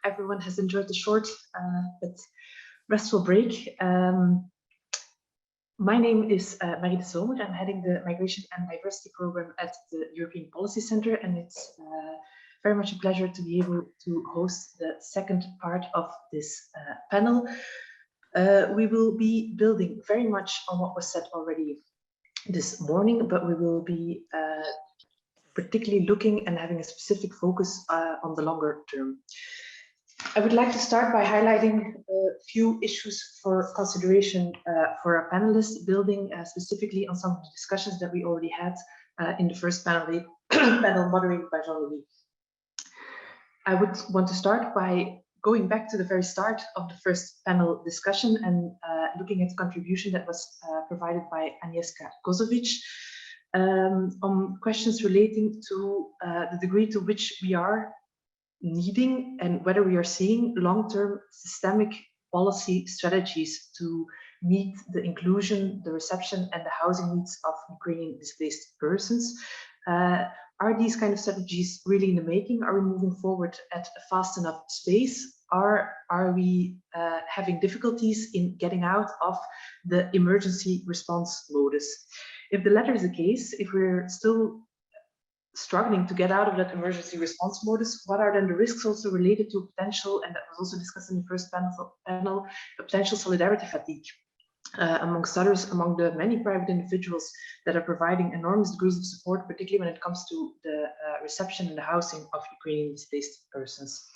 everyone has enjoyed the short but restful break. My name is Marie de Zomer. I'm heading the Migration and Diversity Program at the European Policy Center, and it's very much a pleasure to be able to host the second part of this panel. We will be building very much on what was said already this morning, but we will be particularly looking and having a specific focus on the longer term. I would like to start by highlighting a few issues for consideration for our panelists, building specifically on some of the discussions that we already had in the first panel, moderated by Jean-Louis. I would want to start by going back to the very start of the first panel discussion and looking at the contribution that was provided by Agnieszka Kozovic on questions relating to the degree to which we are needing and whether we are seeing long-term systemic policy strategies to meet the inclusion, the reception and the housing needs of Ukrainian displaced persons. Are these kind of strategies really in the making? Are we moving forward at a fast enough pace? Are we having difficulties in getting out of the emergency response modus? If the latter is the case, if we're still struggling to get out of that emergency response modus, what are then the risks also related to potential, and that was also discussed in the first panel, potential solidarity fatigue, amongst others, among the many private individuals that are providing enormous degrees of support, particularly when it comes to the reception and the housing of Ukrainian displaced persons.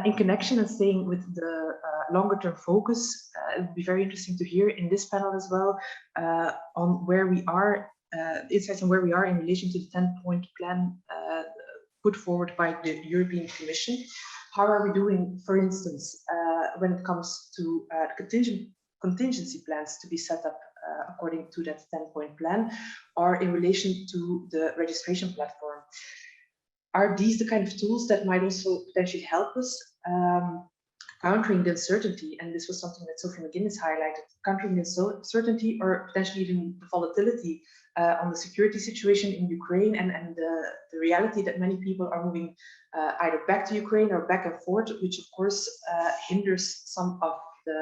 In connection and staying with the longer term focus, it would be very interesting to hear in this panel as well on where we are, insights on where we are in relation to the 10-point plan put forward by the European Commission. How are we doing, for instance, when it comes to contingency plans to be set up according to that 10-point plan, or in relation to the registration platform? Are these the kind of tools that might also potentially help us countering the uncertainty? And this was something that Sophie McGuinness highlighted, countering the uncertainty or potentially even the volatility on the security situation in Ukraine and the reality that many people are moving either back to Ukraine or back and forth, which of course hinders some of the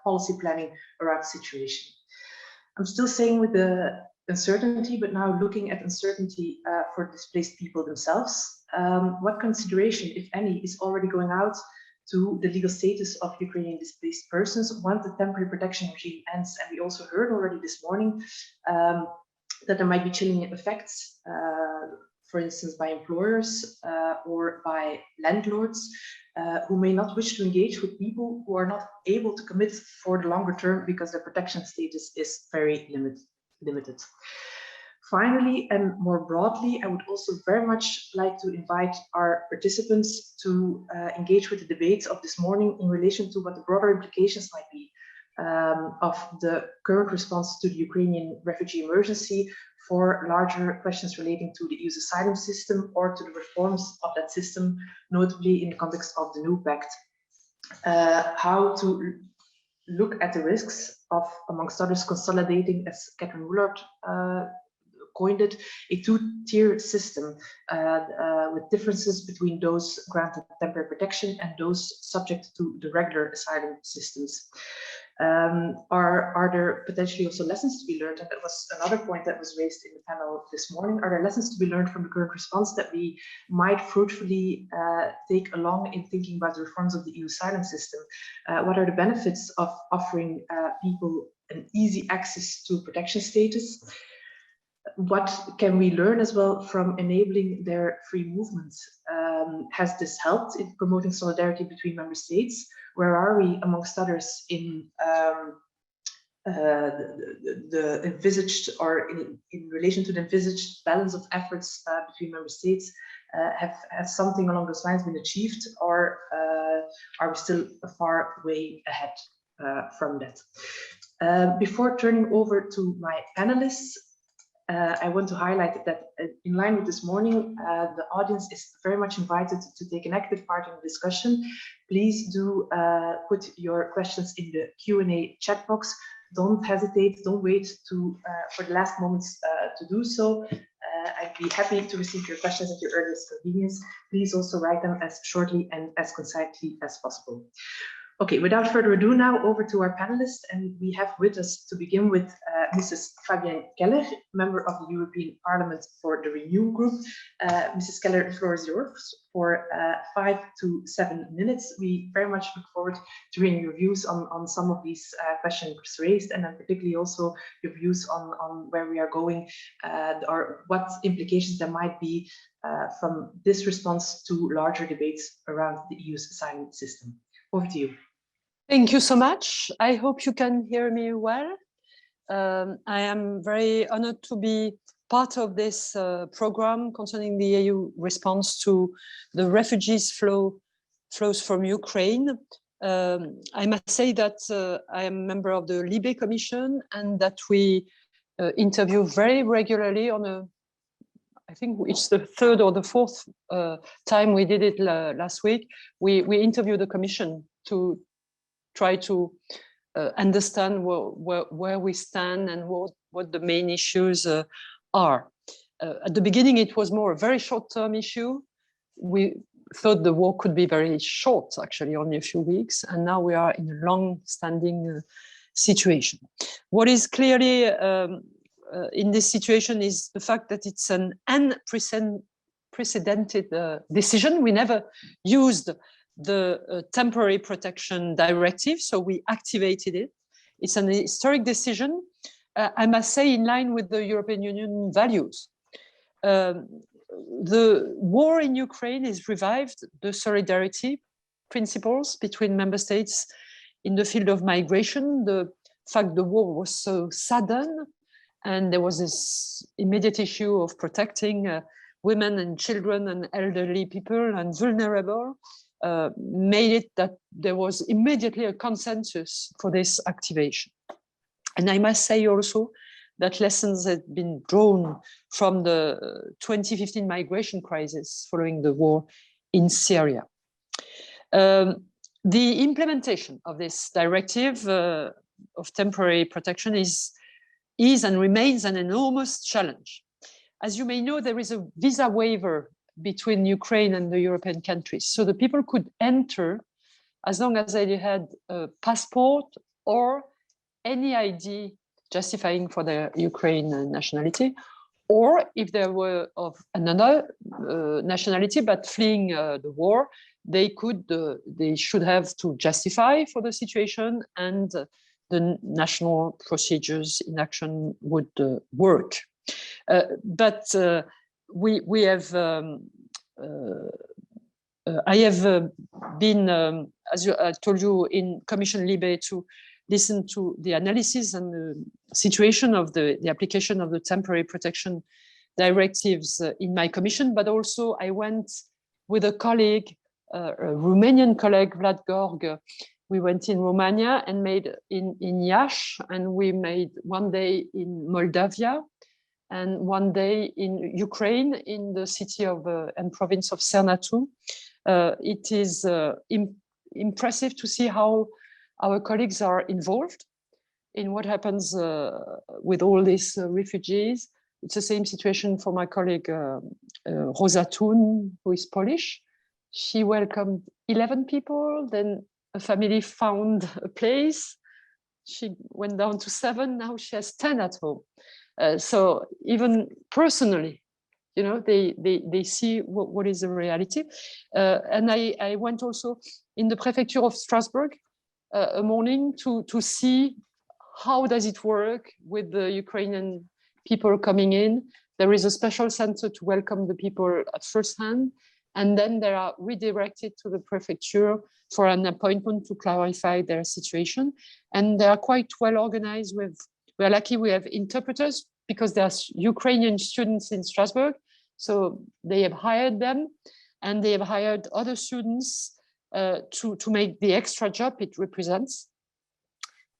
policy planning around the situation. I'm still saying with the uncertainty, but now looking at uncertainty for displaced people themselves. What consideration, if any, is already going out to the legal status of Ukrainian displaced persons once the temporary protection regime ends? And we also heard already this morning that there might be chilling effects, for instance, by employers or by landlords who may not wish to engage with people who are not able to commit for the longer term because their protection status is very limited. Finally, and more broadly, I would also very much like to invite our participants to engage with the debates of this morning in relation to what the broader implications might be of the current response to the Ukrainian refugee emergency for larger questions relating to the EU's asylum system or to the reforms of that system, notably in the context of the new pact. How to look at the risks of, amongst others, consolidating, as Catherine Woolard coined it, a two-tier system with differences between those granted temporary protection and those subject to the regular asylum systems. Are there potentially also lessons to be learned? And that was another point that was raised in the panel this morning. Are there lessons to be learned from the current response that we might fruitfully take along in thinking about the reforms of the EU asylum system? What are the benefits of offering people an easy access to protection status? What can we learn as well from enabling their free movement? Has this helped in promoting solidarity between member states? Where are we, amongst others, in the envisaged, or in relation to the envisaged balance of efforts between member states? Has something along those lines been achieved, or are we still a far way ahead from that? Before turning over to my panelists, I want to highlight that in line with this morning, the audience is very much invited to take an active part in the discussion. Please do put your questions in the Q&A chat box. Don't hesitate, don't wait for the last moments to do so. I'd be happy to receive your questions at your earliest convenience. Please also write them as shortly and as concisely as possible. Okay, without further ado now, over to our panelists, and we have with us to begin with Mrs. Fabienne Keller, member of the European Parliament for the Renew Group. Mrs. Keller, the floor is yours for 5 to 7 minutes. We very much look forward to hearing your views on some of these questions raised, and then particularly also your views on where we are going or what implications there might be from this response to larger debates around the EU's asylum system. Over to you. Thank you so much. I hope you can hear me well. I am very honored to be part of this program concerning the EU response to the refugees flows from Ukraine. I must say that I am a member of the Libe Commission and that we interview very regularly on I think it's the third or the fourth time we did it last week. We interviewed the Commission to try to understand where we stand and what the main issues are. At the beginning, it was more a very short-term issue. We thought the war could be very short, actually, only a few weeks, and now we are in a long-standing situation. What is clearly in this situation is the fact that it's an unprecedented decision. We never used the temporary protection directive, so we activated it. It's an historic decision, I must say, in line with the European Union values. The war in Ukraine has revived the solidarity principles between member states in the field of migration. The fact the war was so sudden and there was this immediate issue of protecting women and children and elderly people and vulnerable made it that there was immediately a consensus for this activation. And I must say also that lessons had been drawn from the 2015 migration crisis following the war in Syria. The implementation of this directive of temporary protection is and remains an enormous challenge. As you may know, there is a visa waiver between Ukraine and the European countries. So the people could enter as long as they had a passport or any ID justifying for their Ukrainian nationality, or if they were of another nationality but fleeing the war, they should have to justify for the situation, and the national procedures in action would work. But we have, I have been, as I told you, in Commission Libe to listen to the analysis and the situation of the application of the temporary protection directives in my commission, but also I went with a colleague, a Romanian colleague, Vlad Gorg. We went in Romania and made in Iași, and we made one day in Moldavia and one day in Ukraine, in the city of and province of Cernatu. It is impressive to see how our colleagues are involved in what happens with all these refugees. It's the same situation for my colleague Rosa Thun, who is Polish. She welcomed 11 people, then a family found a place. She went down to 7, now she has 10 at home. So even personally, you know, they see what is the reality. And I went also in the prefecture of Strasbourg a morning to see how does it work with the Ukrainian people coming in. There is a special center to welcome the people at first hand, and then they are redirected to the prefecture for an appointment to clarify their situation. And they are quite well organized. We're lucky we have interpreters because there are Ukrainian students in Strasbourg. So they have hired them, and they have hired other students to make the extra job it represents.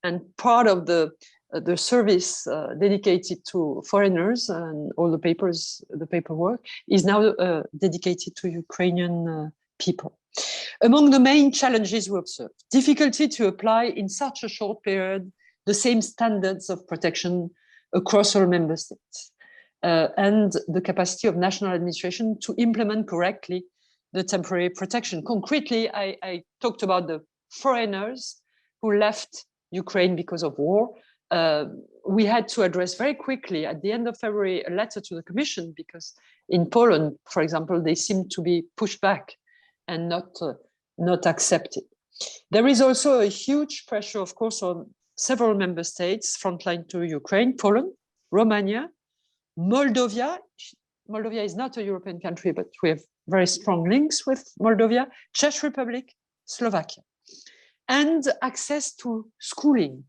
And part of the service dedicated to foreigners and all the paperwork is now dedicated to Ukrainian people. Among the main challenges we observed, difficulty to apply in such a short period the same standards of protection across all member states. and the capacity of national administration to implement correctly the temporary protection. Concretely, I talked about the foreigners who left Ukraine because of war. We had to address very quickly at the end of February a letter to the Commission, because in Poland, for example, they seem to be pushed back and not accepted. There is also a huge pressure, of course, on several member states frontline to Ukraine: Poland, Romania, Moldova. Moldova is not a European country, but we have very strong links with Moldova, Czech Republic, Slovakia. And access to schooling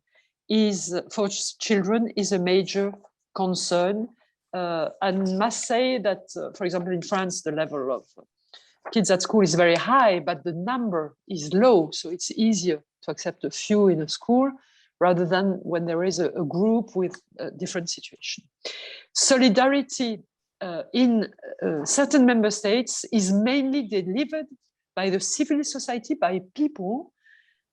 is, for children, is a major concern. And must say that, for example, in France, the level of kids at school is very high, but the number is low. So it's easier to accept a few in a school rather than when there is a group with a different situation. Solidarity in certain member states is mainly delivered by the civil society, by people,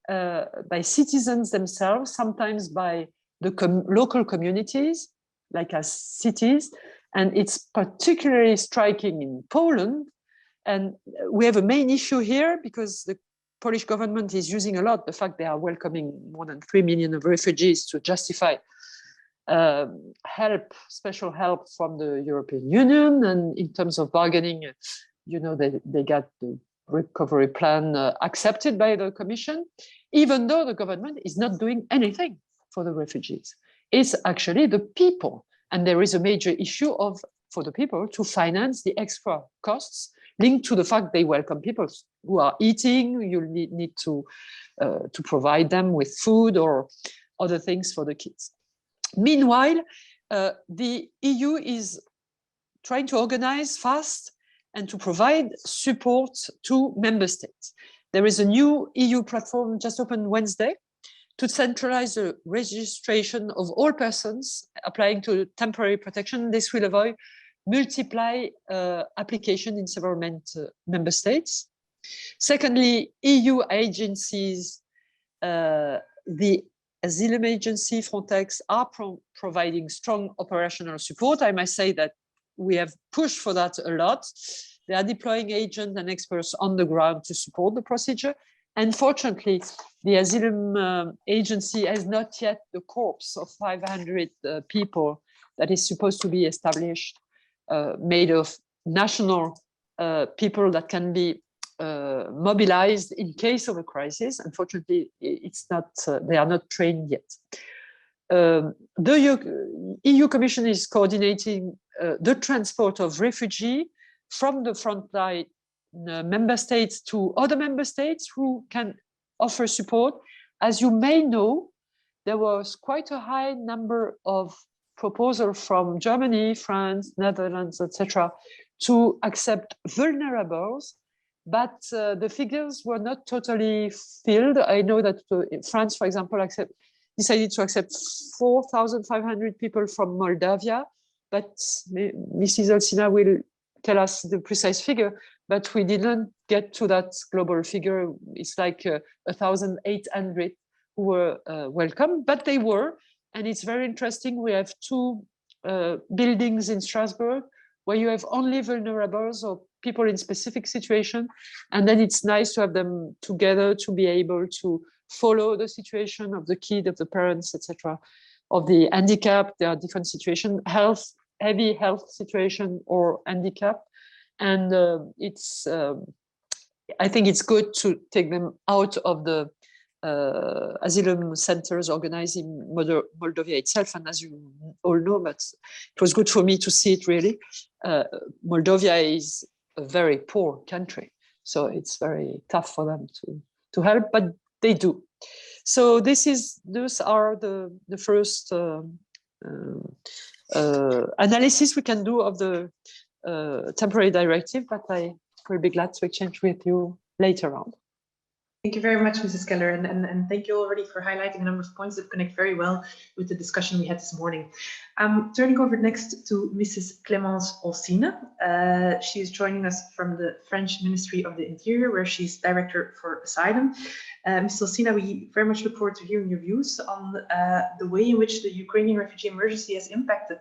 by citizens themselves, sometimes by the local communities, like as cities. And it's particularly striking in Poland. And we have a main issue here because the Polish government is using a lot the fact they are welcoming more than 3 million of refugees to justify help, special help from the European Union. And in terms of bargaining, you know, they got the recovery plan accepted by the Commission, even though the government is not doing anything for the refugees. It's actually the people. And there is a major issue for the people to finance the extra costs linked to the fact they welcome people who are eating. You need to provide them with food or other things for the kids. Meanwhile, the EU is trying to organize fast and to provide support to member states. There is a new EU platform just opened Wednesday to centralize the registration of all persons applying to temporary protection. This will avoid multiply application in several member states. Secondly, EU agencies, the Asylum Agency, Frontex, are providing strong operational support. I must say that we have pushed for that a lot. They are deploying agents and experts on the ground to support the procedure. Unfortunately, the Asylum Agency has not yet the corps of 500 people that is supposed to be established, made of national people that can be mobilized in case of a crisis. Unfortunately, it's not. They are not trained yet. The EU Commission is coordinating the transport of refugees from the frontline member states to other member states who can offer support. As you may know, there was quite a high number of proposals from Germany, France, Netherlands, etc., to accept vulnerables, but the figures were not totally filled. I know that France, for example, decided to accept 4,500 people from Moldova, but Mrs. Olsina will tell us the precise figure, but we didn't get to that global figure. It's like 1,800 who were welcome, but they were. And it's very interesting. We have two buildings in Strasbourg where you have only vulnerables or people in specific situation. And then it's nice to have them together to be able to follow the situation of the kid, of the parents, etc., of the handicap. There are different situations, heavy health situation or handicap. And I think it's good to take them out of the asylum centers organized in Moldova itself. And as you all know, but it was good for me to see it really. Moldova is a very poor country, so it's very tough for them to help, but they do. So those are the first analysis we can do of the temporary directive, but I will be glad to exchange with you later on. Thank you very much, Mrs. Keller, and thank you already for highlighting a number of points that connect very well with the discussion we had this morning. Turning over next to Mrs. Clémence Olsina. She is joining us from the French Ministry of the Interior, where she's Director for Asylum. Ms. Sosina, we very much look forward to hearing your views on the way in which the Ukrainian refugee emergency has impacted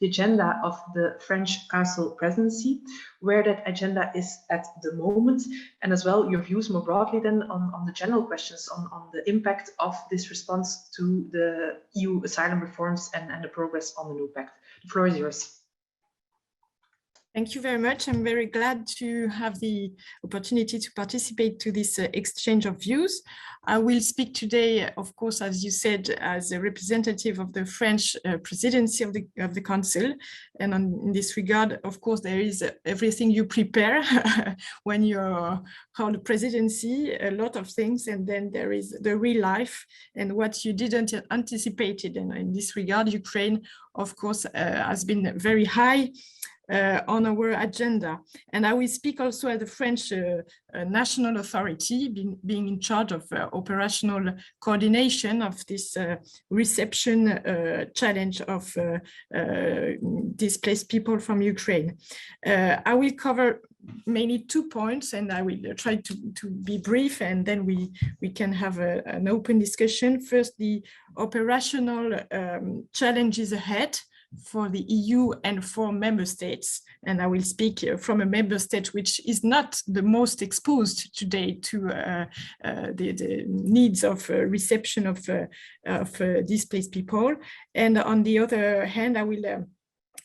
the agenda of the French Council presidency, where that agenda is at the moment, and as well your views more broadly then on the general questions on the impact of this response to the EU asylum reforms and the progress on the new pact. The floor is yours. Thank you very much. I'm very glad to have the opportunity to participate to this exchange of views. I will speak today, of course, as you said, as a representative of the French presidency of the Council. And in this regard, of course, there is everything you prepare when you're on the presidency, a lot of things, and then there is the real life and what you didn't anticipate. And in this regard, Ukraine, of course, has been very high on our agenda. And I will speak also as the French national authority, being in charge of operational coordination of this reception challenge of displaced people from Ukraine. I will cover mainly 2 points, and I will try to be brief, and then we can have an open discussion. First, the operational challenges ahead for the EU and for member states. And I will speak from a member state which is not the most exposed today to the needs of reception of displaced people. And on the other hand, I will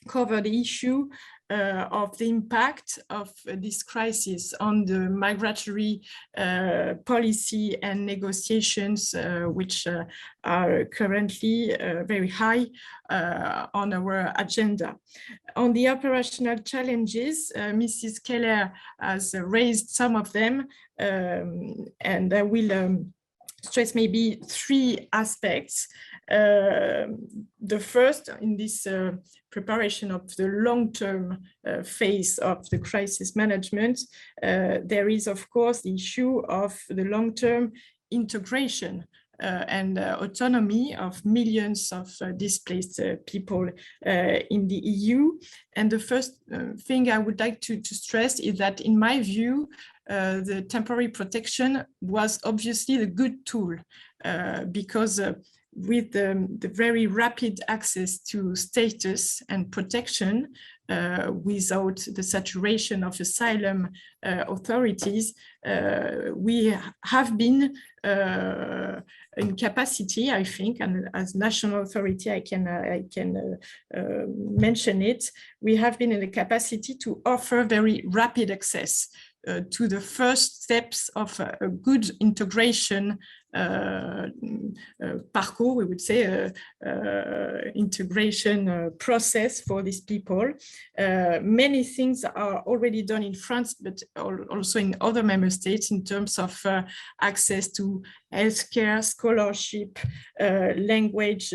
cover the issue of the impact of this crisis on the migratory policy and negotiations, which are currently very high on our agenda. On the operational challenges, Mrs. Keller has raised some of them, and I will stress maybe 3 aspects. The first, in this preparation of the long-term phase of the crisis management, there is, of course, the issue of the long-term integration and autonomy of millions of displaced people in the EU. And the first thing I would like to stress is that, in my view, the temporary protection was obviously the good tool because with the very rapid access to status and protection without the saturation of asylum authorities, we have been in capacity, I think, and as national authority, I can mention it, we have been in the capacity to offer very rapid access to the first steps of a good integration parcours, we would say, integration process for these people. Many things are already done in France, but also in other member states in terms of access to healthcare, scholarship, language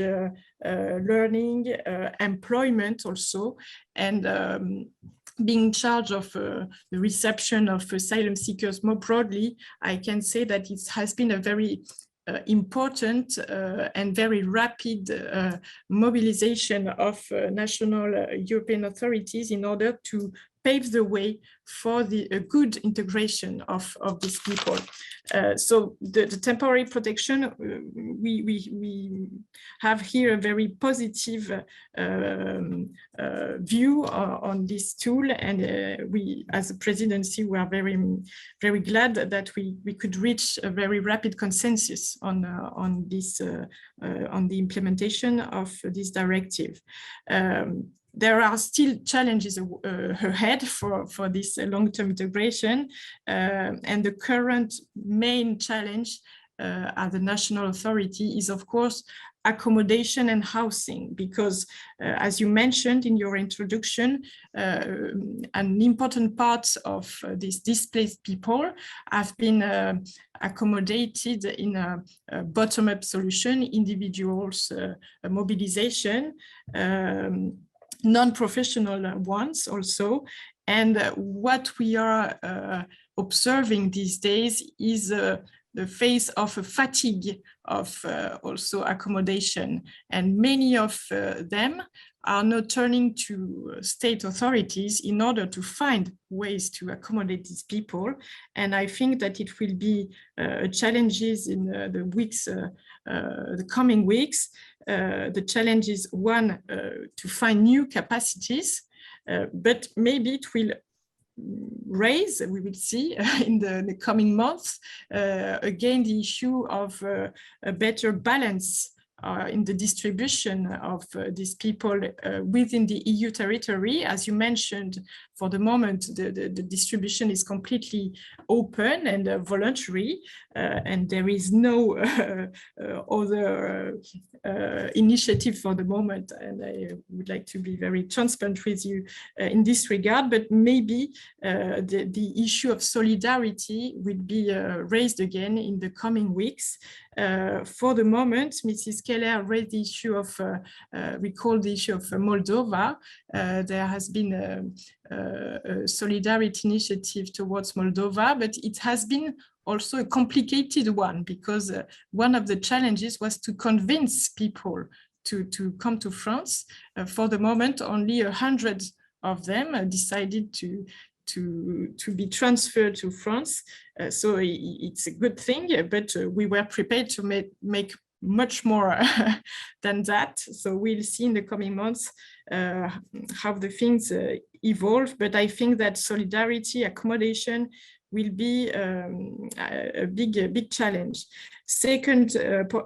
learning, employment also, and being in charge of the reception of asylum seekers more broadly, I can say that it has been a very important and very rapid mobilization of national European authorities in order to pave the way for the good integration of these people. So the temporary protection, we have here a very positive view on this tool, and we, as a presidency, we are very glad that we could reach a very rapid consensus on this on the implementation of this directive. There are still challenges ahead for this long-term integration, and the current main challenge at the national authority is, of course, accommodation and housing, because as you mentioned in your introduction, an important part of these displaced people have been accommodated in a bottom-up solution, individuals mobilization, non-professional ones also. And what we are observing these days is the phase of a fatigue of also accommodation. And many of them are now turning to state authorities in order to find ways to accommodate these people. And I think that it will be challenges in the weeks, the coming weeks. The challenge is one, to find new capacities, but maybe it will raise, we will see in the coming months, again, the issue of a better balance in the distribution of these people within the EU territory. As you mentioned, for the moment, the distribution is completely open and voluntary, and there is no other initiative for the moment. And I would like to be very transparent with you in this regard, but maybe the issue of solidarity will be raised again in the coming weeks. For the moment, Mrs. Keller raised the issue of, recalled the issue of Moldova. There has been a solidarity initiative towards Moldova, but it has been also a complicated one, because one of the challenges was to convince people to come to France. For the moment, only 100 of them decided to be transferred to France. So it's a good thing, but we were prepared to make much more than that. So we'll see in the coming months how the things evolve. But I think that solidarity, accommodation will be a big challenge. Second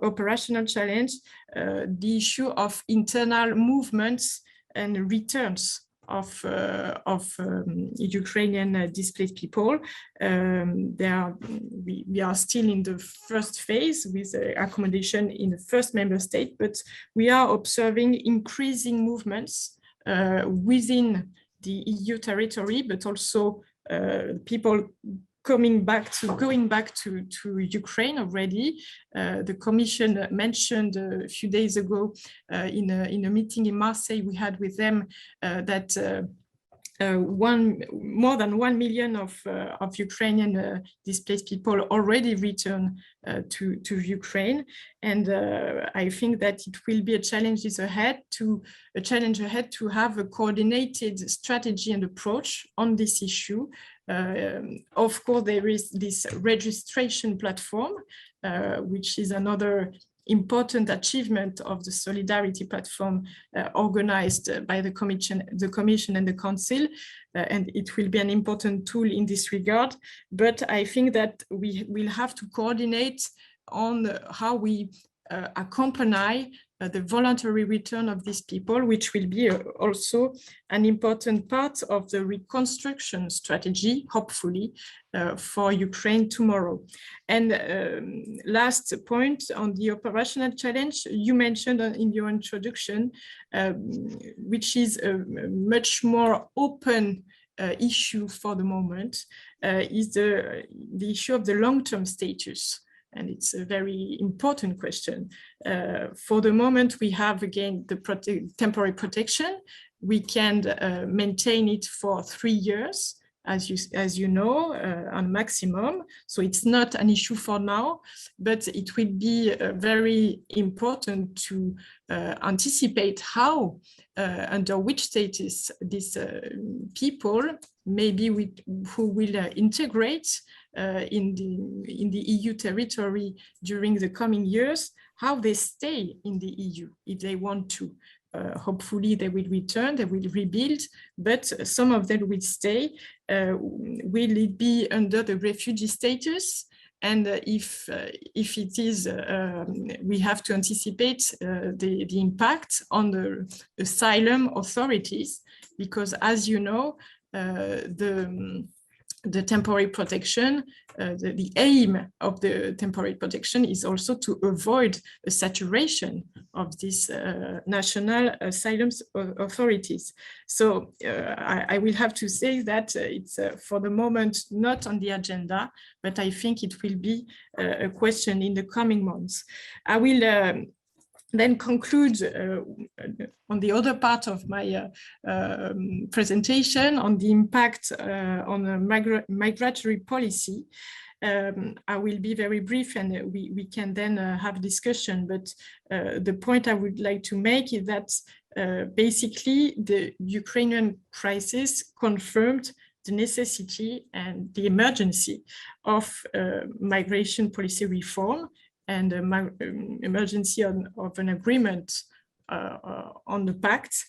operational challenge, the issue of internal movements and returns of Ukrainian displaced people. We are still in the first phase with accommodation in the first member state, but we are observing increasing movements within the EU territory, but also people going back to Ukraine already. The Commission mentioned a few days ago in a meeting in Marseille we had with them that more than 1 million of Ukrainian displaced people already returned to Ukraine, and I think that it will be a challenge ahead to have a coordinated strategy and approach on this issue. Of course, there is this registration platform, which is another important achievement of the solidarity platform organized by the Commission and the Council, and it will be an important tool in this regard. But I think that we will have to coordinate on how we accompany the voluntary return of these people, which will be also an important part of the reconstruction strategy, hopefully, for Ukraine tomorrow. And last point on the operational challenge, you mentioned in your introduction, which is a much more open issue for the moment, is the issue of the long-term status. And it's a very important question. For the moment, we have, again, the temporary protection. We can maintain it for 3 years, as you know, on maximum. So it's not an issue for now, but it will be very important to anticipate how, under which status these people, maybe who will integrate in the EU territory during the coming years, how they stay in the EU if they want to. Hopefully they will return, they will rebuild, but some of them will stay. Will it be under the refugee status? And if it is, we have to anticipate the impact on the asylum authorities, because as you know, the temporary protection, the aim of the temporary protection is also to avoid a saturation of these national asylum authorities. So I will have to say that it's for the moment not on the agenda, but I think it will be a question in the coming months. I will then conclude on the other part of my presentation on the impact on the migratory policy. I will be very brief, and we can then have discussion. But the point I would like to make is that basically the Ukrainian crisis confirmed the necessity and the emergency of migration policy reform and emergency of an agreement on the pact.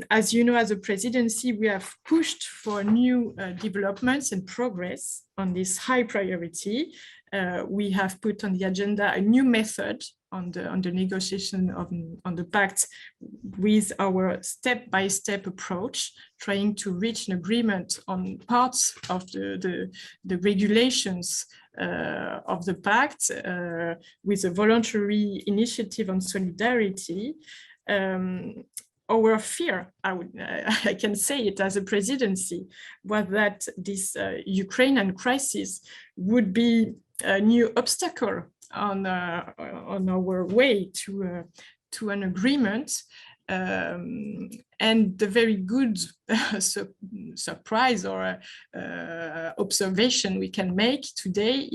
As you know, as a presidency, we have pushed for new developments and progress on this high priority. We have put on the agenda a new method on the negotiation on the pact with our step-by-step approach, trying to reach an agreement on parts of the regulations of the pact with a voluntary initiative on solidarity. Our fear, I can say it as a presidency, was that this Ukrainian crisis would be a new obstacle on our way to an agreement. And the very good surprise or observation we can make today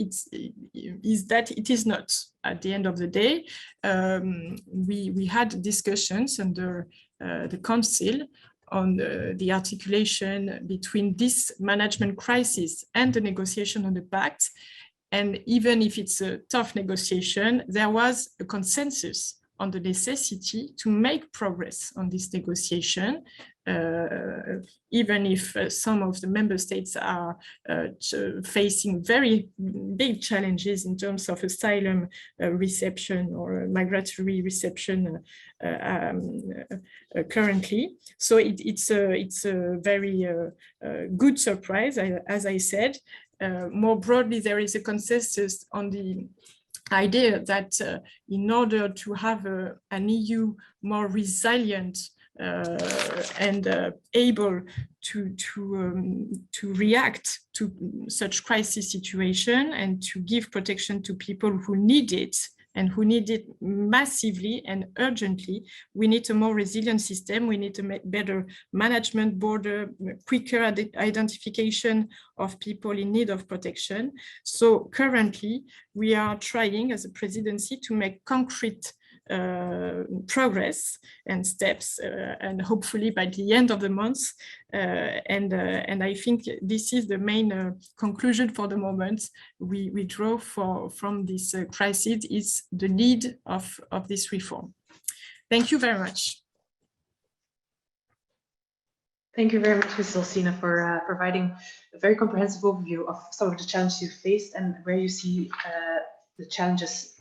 is that it is not. At the end of the day, we had discussions under the Council on the articulation between this management crisis and the negotiation on the pact. And even if it's a tough negotiation, there was a consensus on the necessity to make progress on this negotiation, even if some of the member states are facing very big challenges in terms of asylum reception or migratory reception currently. So it's a very good surprise, as I said. More broadly, there is a consensus on the idea that in order to have an EU more resilient and able to react to such crisis situation and to give protection to people who need it, and who need it massively and urgently, we need a more resilient system. We need a better management border, quicker identification of people in need of protection. So currently, we are trying as a presidency to make concrete progress and steps, and hopefully by the end of the month. And I think this is the main conclusion for the moment we draw from this crisis is the need of this reform. Thank you very much. Thank you very much, Ms. Olsina, for providing a very comprehensive overview of some of the challenges you faced and where you see the challenges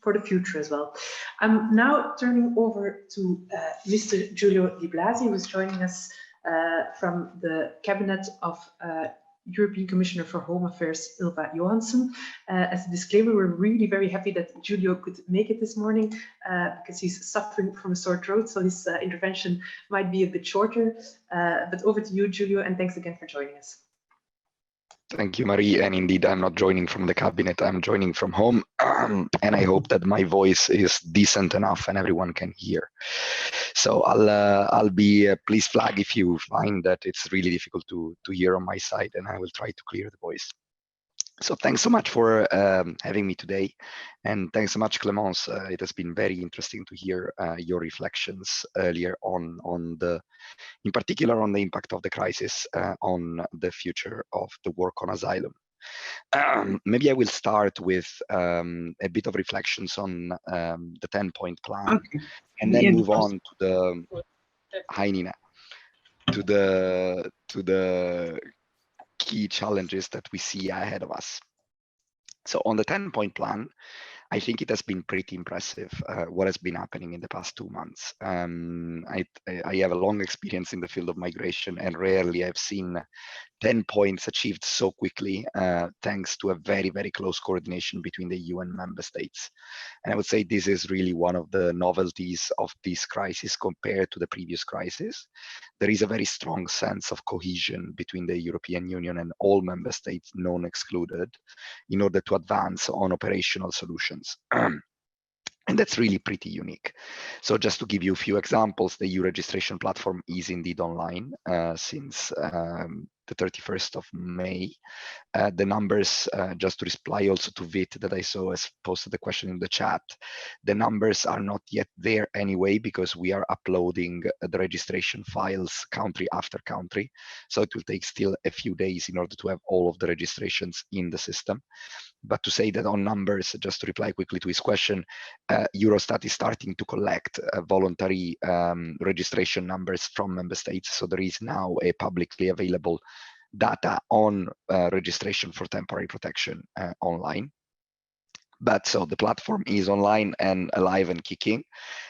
for the future as well. I'm now turning over to Mr. Giulio Di Blasi, who is joining us from the cabinet of European Commissioner for Home Affairs, Ylva Johansson. As a disclaimer, we're really very happy that Giulio could make it this morning because he's suffering from a sore throat, so his intervention might be a bit shorter. But over to you, Giulio, and thanks again for joining us. Thank you, Marie. And indeed, I'm not joining from the cabinet. I'm joining from home. And I hope that my voice is decent enough and everyone can hear. So I'll be, please flag if you find that it's really difficult to hear on my side, and I will try to clear the voice. So thanks so much for having me today. And thanks so much, Clémence. It has been very interesting to hear your reflections earlier on in particular on the impact of the crisis on the future of the work on asylum. Maybe I will start with a bit of reflections on the 10-point plan, and then move on to the hi Nina, to the key challenges that we see ahead of us. So on the 10-point plan, I think it has been pretty impressive what has been happening in the past 2 months. I have a long experience in the field of migration, and rarely I've seen 10 points achieved so quickly, thanks to a very, very close coordination between the EU and member states. And I would say this is really one of the novelties of this crisis compared to the previous crisis. There is a very strong sense of cohesion between the European Union and all member states, none excluded, in order to advance on operational solutions. And that's really pretty unique. So just to give you a few examples, the EU registration platform is indeed online since the 31st of May. The numbers, just to reply also to Vit that I saw has posted the question in the chat, the numbers are not yet there anyway, because we are uploading the registration files country after country. So it will take still a few days in order to have all of the registrations in the system. But to say that on numbers, just to reply quickly to his question, Eurostat is starting to collect voluntary registration numbers from member states. So there is now a publicly available data on registration for temporary protection online. But so the platform is online and alive and kicking.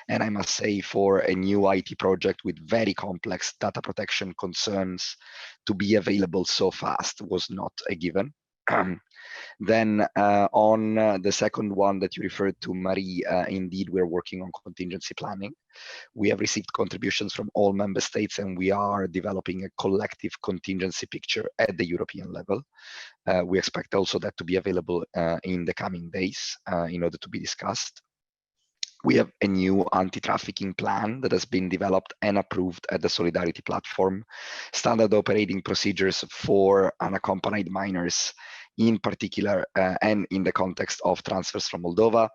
And I must say, for a new IT project with very complex data protection concerns, to be available so fast was not a given. Then on the second one that you referred to, Marie, indeed, we're working on contingency planning. We have received contributions from all member states, and we are developing a collective contingency picture at the European level. We expect also that to be available in the coming days in order to be discussed. We have a new anti-trafficking plan that has been developed and approved at the Solidarity Platform, standard operating procedures for unaccompanied minors in particular, and in the context of transfers from Moldova.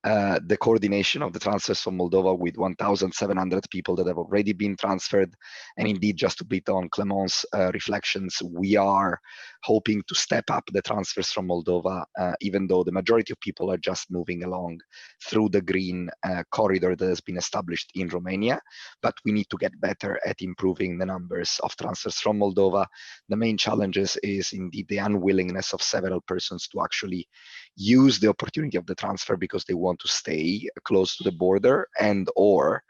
The coordination of the transfers from Moldova with 1,700 people that have already been transferred. And indeed, just to beat on Clément's reflections, we are hoping to step up the transfers from Moldova, even though the majority of people are just moving along through the green corridor that has been established in Romania. But we need to get better at improving the numbers of transfers from Moldova. The main challenges is indeed the unwillingness of several persons to actually use the opportunity of the transfer because they want to stay close to the border, and or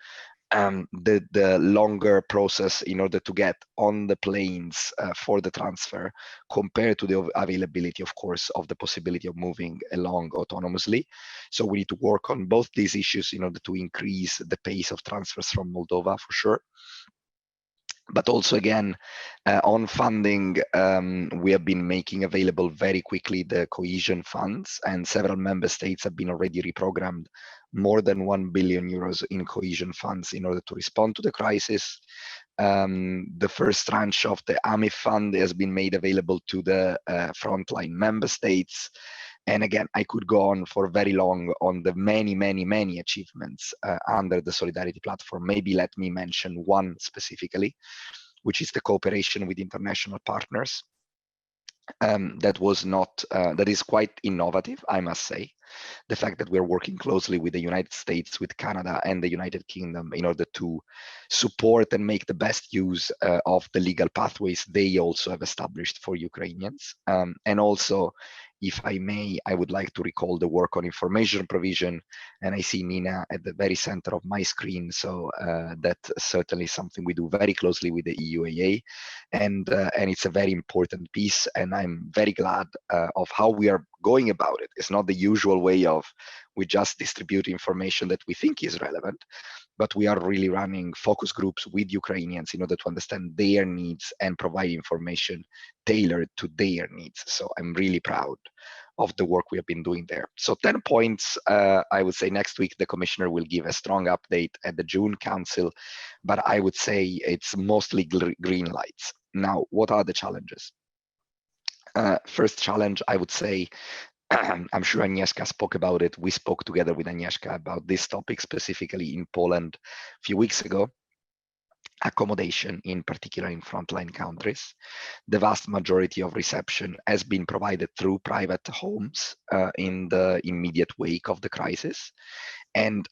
the longer process in order to get on the planes for the transfer, compared to the availability, of course, of the possibility of moving along autonomously. So we need to work on both these issues in order to increase the pace of transfers from Moldova, for sure. But also, again, on funding, we have been making available very quickly the cohesion funds, and several member states have been already reprogrammed more than 1 billion euros in cohesion funds in order to respond to the crisis. The first tranche of the AMIF fund has been made available to the frontline member states. And again, I could go on for very long on the many achievements under the Solidarity Platform. Maybe let me mention one specifically, which is the cooperation with international partners. That is quite innovative, I must say. The fact that we're working closely with the United States, with Canada, and the United Kingdom in order to support and make the best use of the legal pathways they also have established for Ukrainians. And also, if I may, I would like to recall the work on information provision, and I see Nina at the very center of my screen, so that's certainly something we do very closely with the EUAA, and it's a very important piece, and I'm very glad of how we are going about it. It's not the usual way of we just distribute information that we think is relevant, but we are really running focus groups with Ukrainians in order to understand their needs and provide information tailored to their needs. So I'm really proud of the work we have been doing there. So 10 points, I would say next week the Commissioner will give a strong update at the June Council, but I would say it's mostly green lights. Now, what are the challenges? First challenge, I would say, I'm sure Agnieszka spoke about it. We spoke together with Agnieszka about this topic specifically in Poland a few weeks ago. Accommodation, in particular in frontline countries. The vast majority of reception has been provided through private homes in the immediate wake of the crisis. And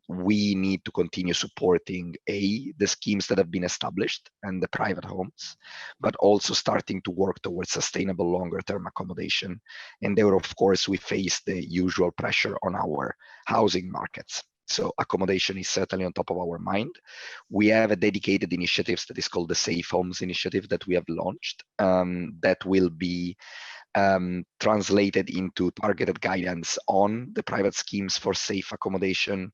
we need to continue supporting the schemes that have been established and the private homes, but also starting to work towards sustainable longer-term accommodation. And there, of course, we face the usual pressure on our housing markets. So accommodation is certainly on top of our mind. We have a dedicated initiative that is called the Safe Homes Initiative that we have launched that will be translated into targeted guidance on the private schemes for safe accommodation,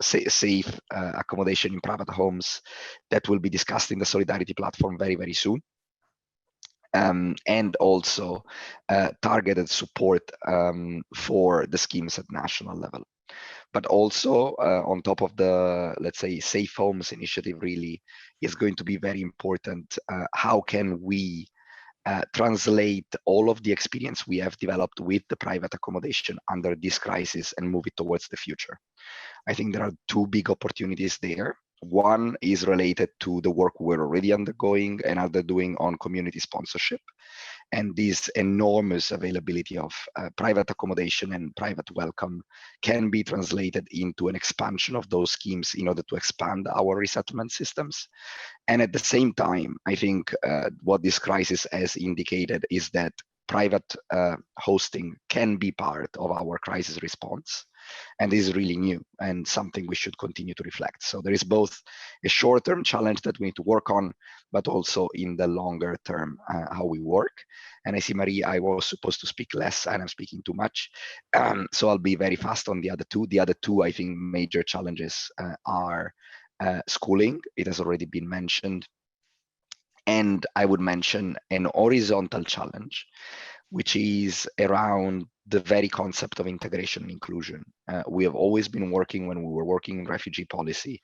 safe accommodation in private homes that will be discussed in the Solidarity Platform very, very soon. And also targeted support for the schemes at national level. But also on top of the, let's say, Safe Homes Initiative, really, is going to be very important. How can we translate all of the experience we have developed with the private accommodation under this crisis and move it towards the future? I think there are two big opportunities there. One is related to the work we're already undergoing and are doing on community sponsorship, and this enormous availability of private accommodation and private welcome can be translated into an expansion of those schemes in order to expand our resettlement systems. And at the same time, I think what this crisis has indicated is that private hosting can be part of our crisis response. And this is really new and something we should continue to reflect. So there is both a short-term challenge that we need to work on, but also in the longer term, how we work. And I see, Marie, I was supposed to speak less and I'm speaking too much. So I'll be very fast on the other two. The other two, I think, major challenges are schooling. It has already been mentioned. And I would mention an horizontal challenge, which is around the very concept of integration and inclusion. We have always been working, when we were working in refugee policy,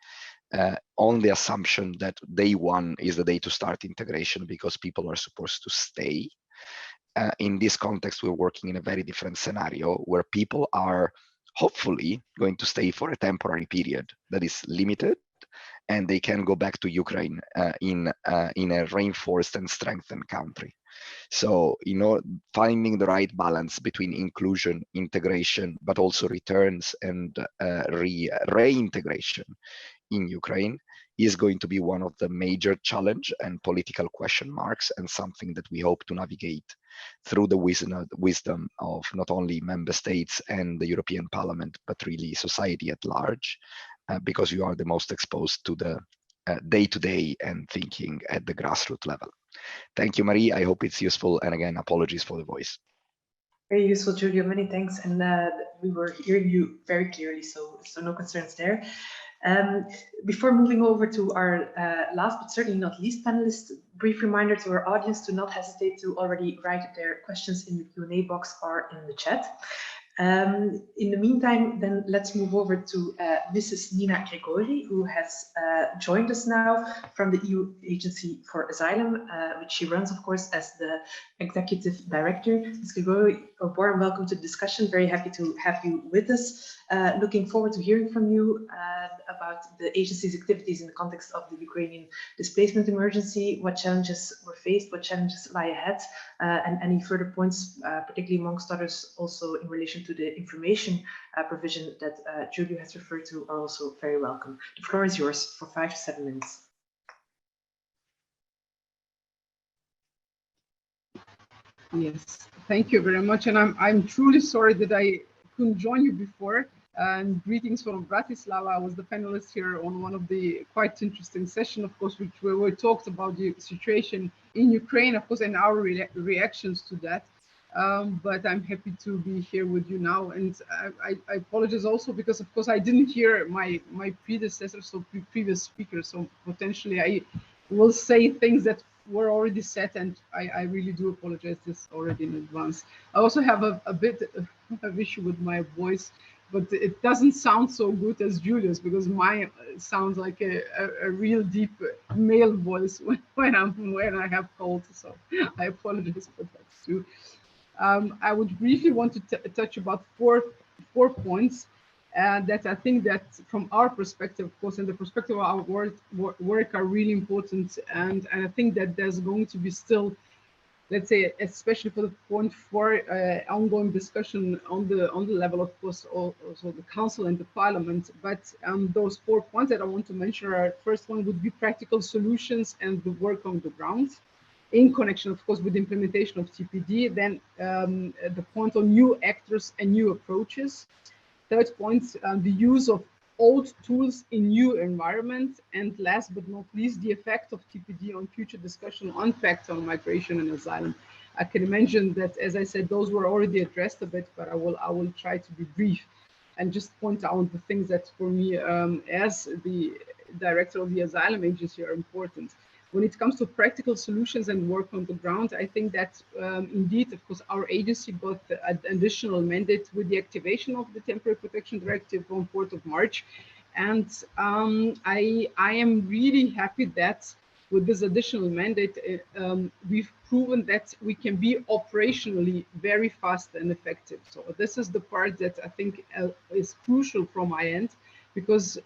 on the assumption that day one is the day to start integration because people are supposed to stay. In this context, we're working in a very different scenario where people are hopefully going to stay for a temporary period that is limited, and they can go back to Ukraine in a reinforced and strengthened country. So, finding the right balance between inclusion, integration, but also returns and reintegration in Ukraine is going to be one of the major challenge and political question marks, and something that we hope to navigate through the wisdom of not only member states and the European Parliament, but really society at large, because you are the most exposed to the day-to-day and thinking at the grassroots level. Thank you, Marie. I hope it's useful. And again, apologies for the voice. Very useful, Giulio. Many thanks. And we were hearing you very clearly, so no concerns there. Before moving over to our last but certainly not least panelist, brief reminder to our audience to not hesitate to already write their questions in the Q&A box or in the chat. In the meantime, then let's move over to Mrs. Nina Gregori, who has joined us now from the EU Agency for Asylum, which she runs, of course, as the Executive Director. Ms. Gregori, a warm welcome to the discussion. Very happy to have you with us. Looking forward to hearing from you about the agency's activities in the context of the Ukrainian displacement emergency, what challenges were faced, what challenges lie ahead, and any further points, particularly amongst others, also in relation to the information provision that Giulio has referred to, are also very welcome. The floor is yours for 5 to 7 minutes. Yes, thank you very much. And I'm truly sorry that I couldn't join you before. And greetings from Bratislava. I was the panelist here on one of the quite interesting sessions, of course, where we talked about the situation in Ukraine, of course, and our reactions to that. But I'm happy to be here with you now. And I apologize also because, of course, I didn't hear my predecessors or previous speakers. So potentially I will say things that were already said, and I really do apologize this already in advance. I also have a bit of issue with my voice, but it doesn't sound so good as Julia's, because mine sounds like a real deep male voice when I have cold. So I apologize for that too. I would briefly want to touch about four points that I think that from our perspective, of course, and the perspective of our work are really important. And I think that there's going to be still, let's say, especially for the point 4, ongoing discussion on the level, of course, also the Council and the Parliament. But those 4 points that I want to mention are, first one would be practical solutions and the work on the ground, in connection, of course, with the implementation of TPD. Then the point on new actors and new approaches. Third point, the use of old tools in new environment. And last but not least, the effect of TPD on future discussion on facts on migration and asylum. I can imagine that, as I said, those were already addressed a bit, but I will try to be brief and just point out the things that for me, as the director of the Asylum Agency, are important. When it comes to practical solutions and work on the ground, I think that indeed, of course, our agency got an additional mandate with the activation of the Temporary Protection Directive on 4th of March. And I am really happy that with this additional mandate, we've proven that we can be operationally very fast and effective. So this is the part that I think is crucial from my end, because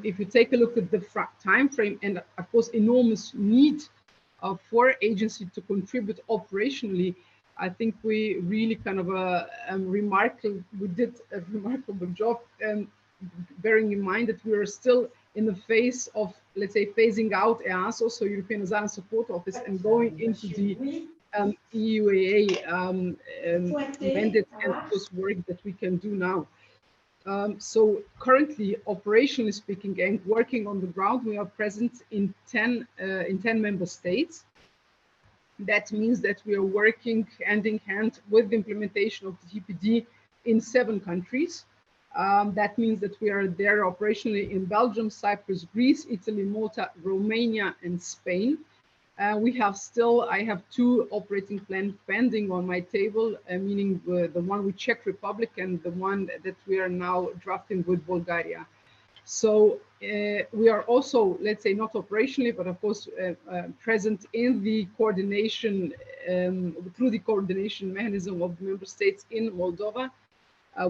if you take a look at the time frame and of course enormous need for agency to contribute operationally, I think we really kind of we did a remarkable job, bearing in mind that we are still in the phase of, let's say, phasing out EASO, so European Asylum Support Office, and going into the EUAA mandate and of course work that we can do now. So currently, operationally speaking, and working on the ground, we are present in 10 member states. That means that we are working hand in hand with the implementation of the TPD in 7 countries. That means that we are there operationally in Belgium, Cyprus, Greece, Italy, Malta, Romania, and Spain. I have 2 operating plans pending on my table, meaning the one with Czech Republic and the one that we are now drafting with Bulgaria. So we are also, let's say, not operationally, but of course present in the coordination, through the coordination mechanism of the member states in Moldova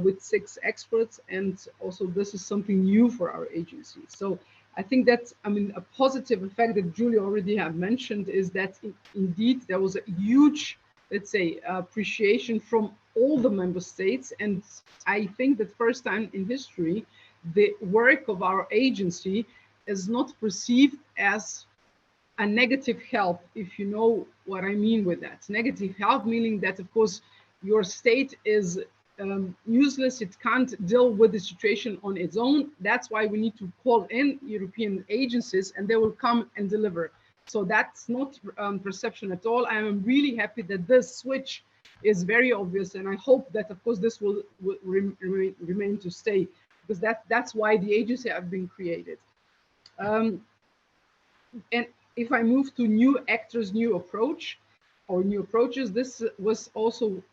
with 6 experts. And also this is something new for our agency. So I think that, I mean, a positive effect that Julie already have mentioned is that indeed there was a huge, let's say, appreciation from all the member states. And I think that first time in history, the work of our agency is not perceived as a negative help, if you know what I mean with that. Negative help meaning that, of course, your state is useless, it can't deal with the situation on its own. That's why we need to call in European agencies and they will come and deliver. So that's not perception at all. I am really happy that this switch is very obvious, and I hope that, of course, this will remain to stay, because that's why the agency have been created. And if I move to new actors, new approach, or new approaches, this was also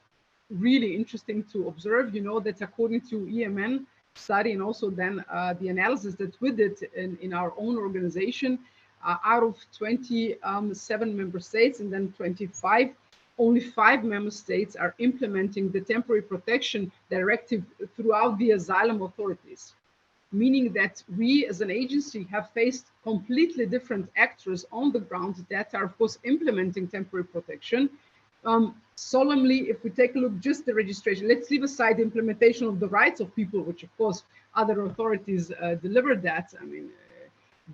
really interesting to observe, you know, that according to EMN study and also then the analysis that we did in our own organization, out of 27 member states and then 25, only 5 member states are implementing the temporary protection directive throughout the asylum authorities, meaning that we as an agency have faced completely different actors on the ground that are of course implementing temporary protection. Solemnly, if we take a look just the registration, let's leave aside the implementation of the rights of people, which of course other authorities deliver that. I mean,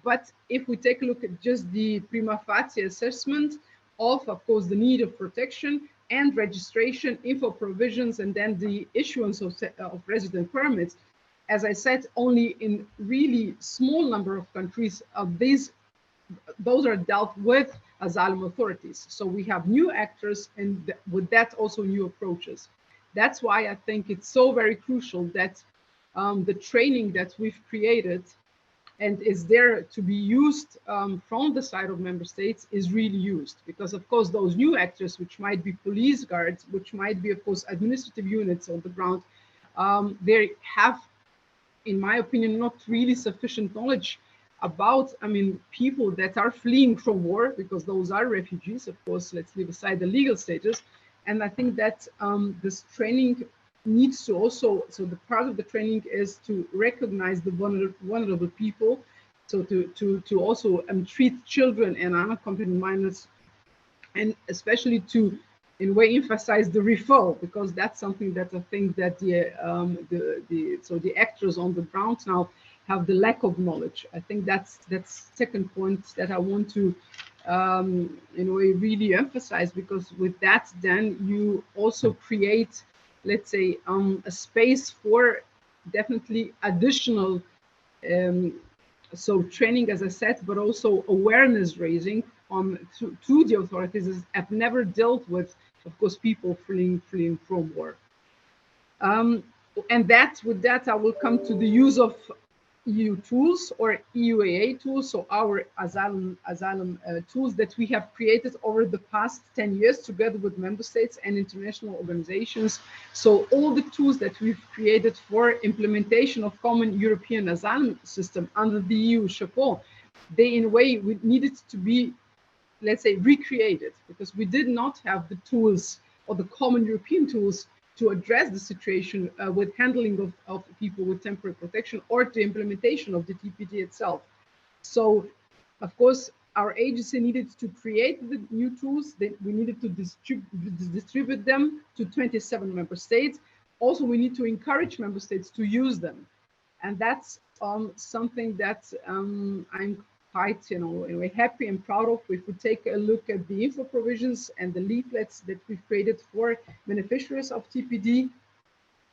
but if we take a look at just the prima facie assessment of course, the need of protection and registration, info provisions, and then the issuance of resident permits, as I said, only in really small number of countries of those are dealt with asylum authorities. So we have new actors, and with that also new approaches. That's why I think it's so very crucial that the training that we've created and is there to be used from the side of member states is really used, because of course those new actors, which might be police guards, which might be of course administrative units on the ground, they have, in my opinion, not really sufficient knowledge about, I mean, people that are fleeing from war, because those are refugees, of course, let's leave aside the legal status. And I think that this training needs to also, so the part of the training is to recognize the vulnerable people, so to also treat children and unaccompanied minors, and especially to, in a way, emphasize the referral, because that's something that I think that the actors on the ground now have the lack of knowledge. I think that's second point that I want to in a way really emphasize, because with that then you also create, let's say, a space for definitely additional so training, as I said, but also awareness raising to the authorities that have never dealt with, of course, people fleeing from war. And with that, I will come to the use of EU tools or EUAA tools, so our asylum tools that we have created over the past 10 years together with member states and international organizations. So all the tools that we've created for implementation of common European asylum system under the EU chapeau, they in a way needed to be, let's say, recreated, because we did not have the tools or the common European tools to address the situation with handling of people with temporary protection or the implementation of the TPD itself. So, of course, our agency needed to create the new tools. We needed to distribute them to 27 member states. Also, we need to encourage member states to use them. And that's something that I'm quite, in a way, happy and proud of. If we take a look at the info provisions and the leaflets that we've created for beneficiaries of TPD,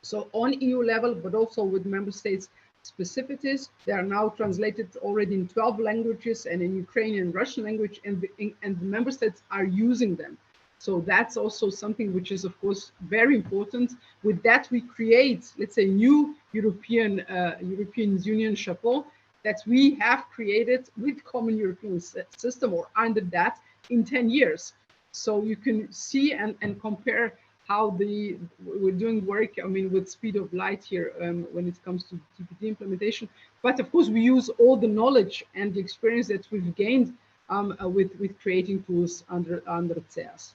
so on EU level, but also with member states specificities, they are now translated already in 12 languages and in Ukrainian and Russian language, and the member states are using them. So that's also something which is, of course, very important. With that, we create, let's say, new European Union chapeau that we have created with common European system or under that in 10 years. So you can see and compare how we're doing work, I mean, with speed of light here when it comes to TPD implementation. But of course, we use all the knowledge and the experience that we've gained with creating tools under CEAS.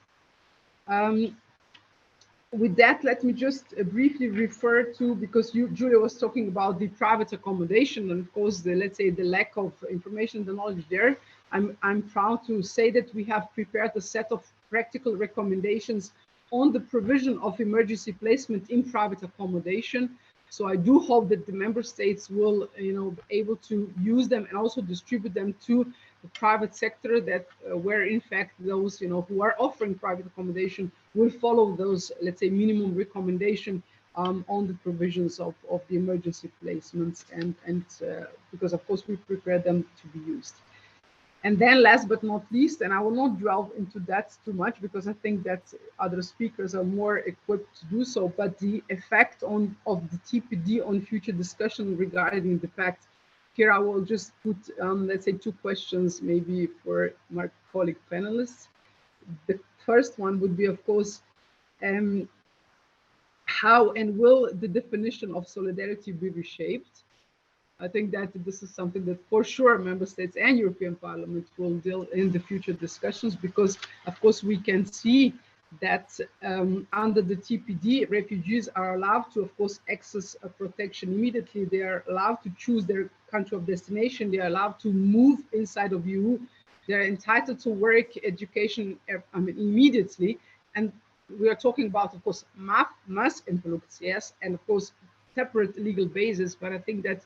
With that, let me just briefly refer to, because Julia was talking about the private accommodation, and of course, let's say the lack of information, the knowledge there. I'm proud to say that we have prepared a set of practical recommendations on the provision of emergency placement in private accommodation. So I do hope that the member states will, be able to use them and also distribute them to the private sector, that where in fact those, who are offering private accommodation will follow those, let's say, minimum recommendation on the provisions of the emergency placements, and because of course we prepare them to be used. And then last but not least, and I will not delve into that too much because I think that other speakers are more equipped to do so, but the effect of the TPD on future discussion regarding the pact. Here I will just put, let's say, two questions maybe for my colleague panelists. The first one would be, of course, how and will the definition of solidarity be reshaped? I think that this is something that for sure member states and European Parliament will deal in the future discussions, because of course we can see that under the TPD, refugees are allowed to, of course, access protection immediately. They are allowed to choose their country of destination. They are allowed to move inside of EU. They're entitled to work, education, immediately. And we are talking about, of course, mass influx, yes, and of course, separate legal basis. But I think that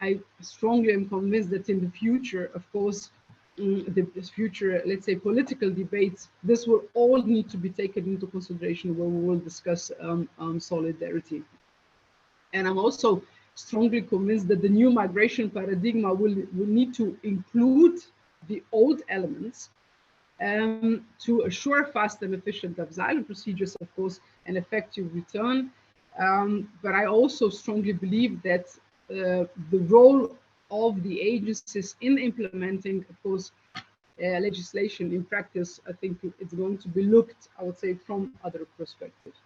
I strongly am convinced that in the future, of course, the future, let's say, political debates, this will all need to be taken into consideration when we will discuss solidarity. And I'm also strongly convinced that the new migration paradigm will need to include the old elements to assure fast and efficient asylum procedures, of course, and effective return. But I also strongly believe that the role of the agencies in implementing, of course, legislation in practice, I think it's going to be looked, I would say, from other perspectives.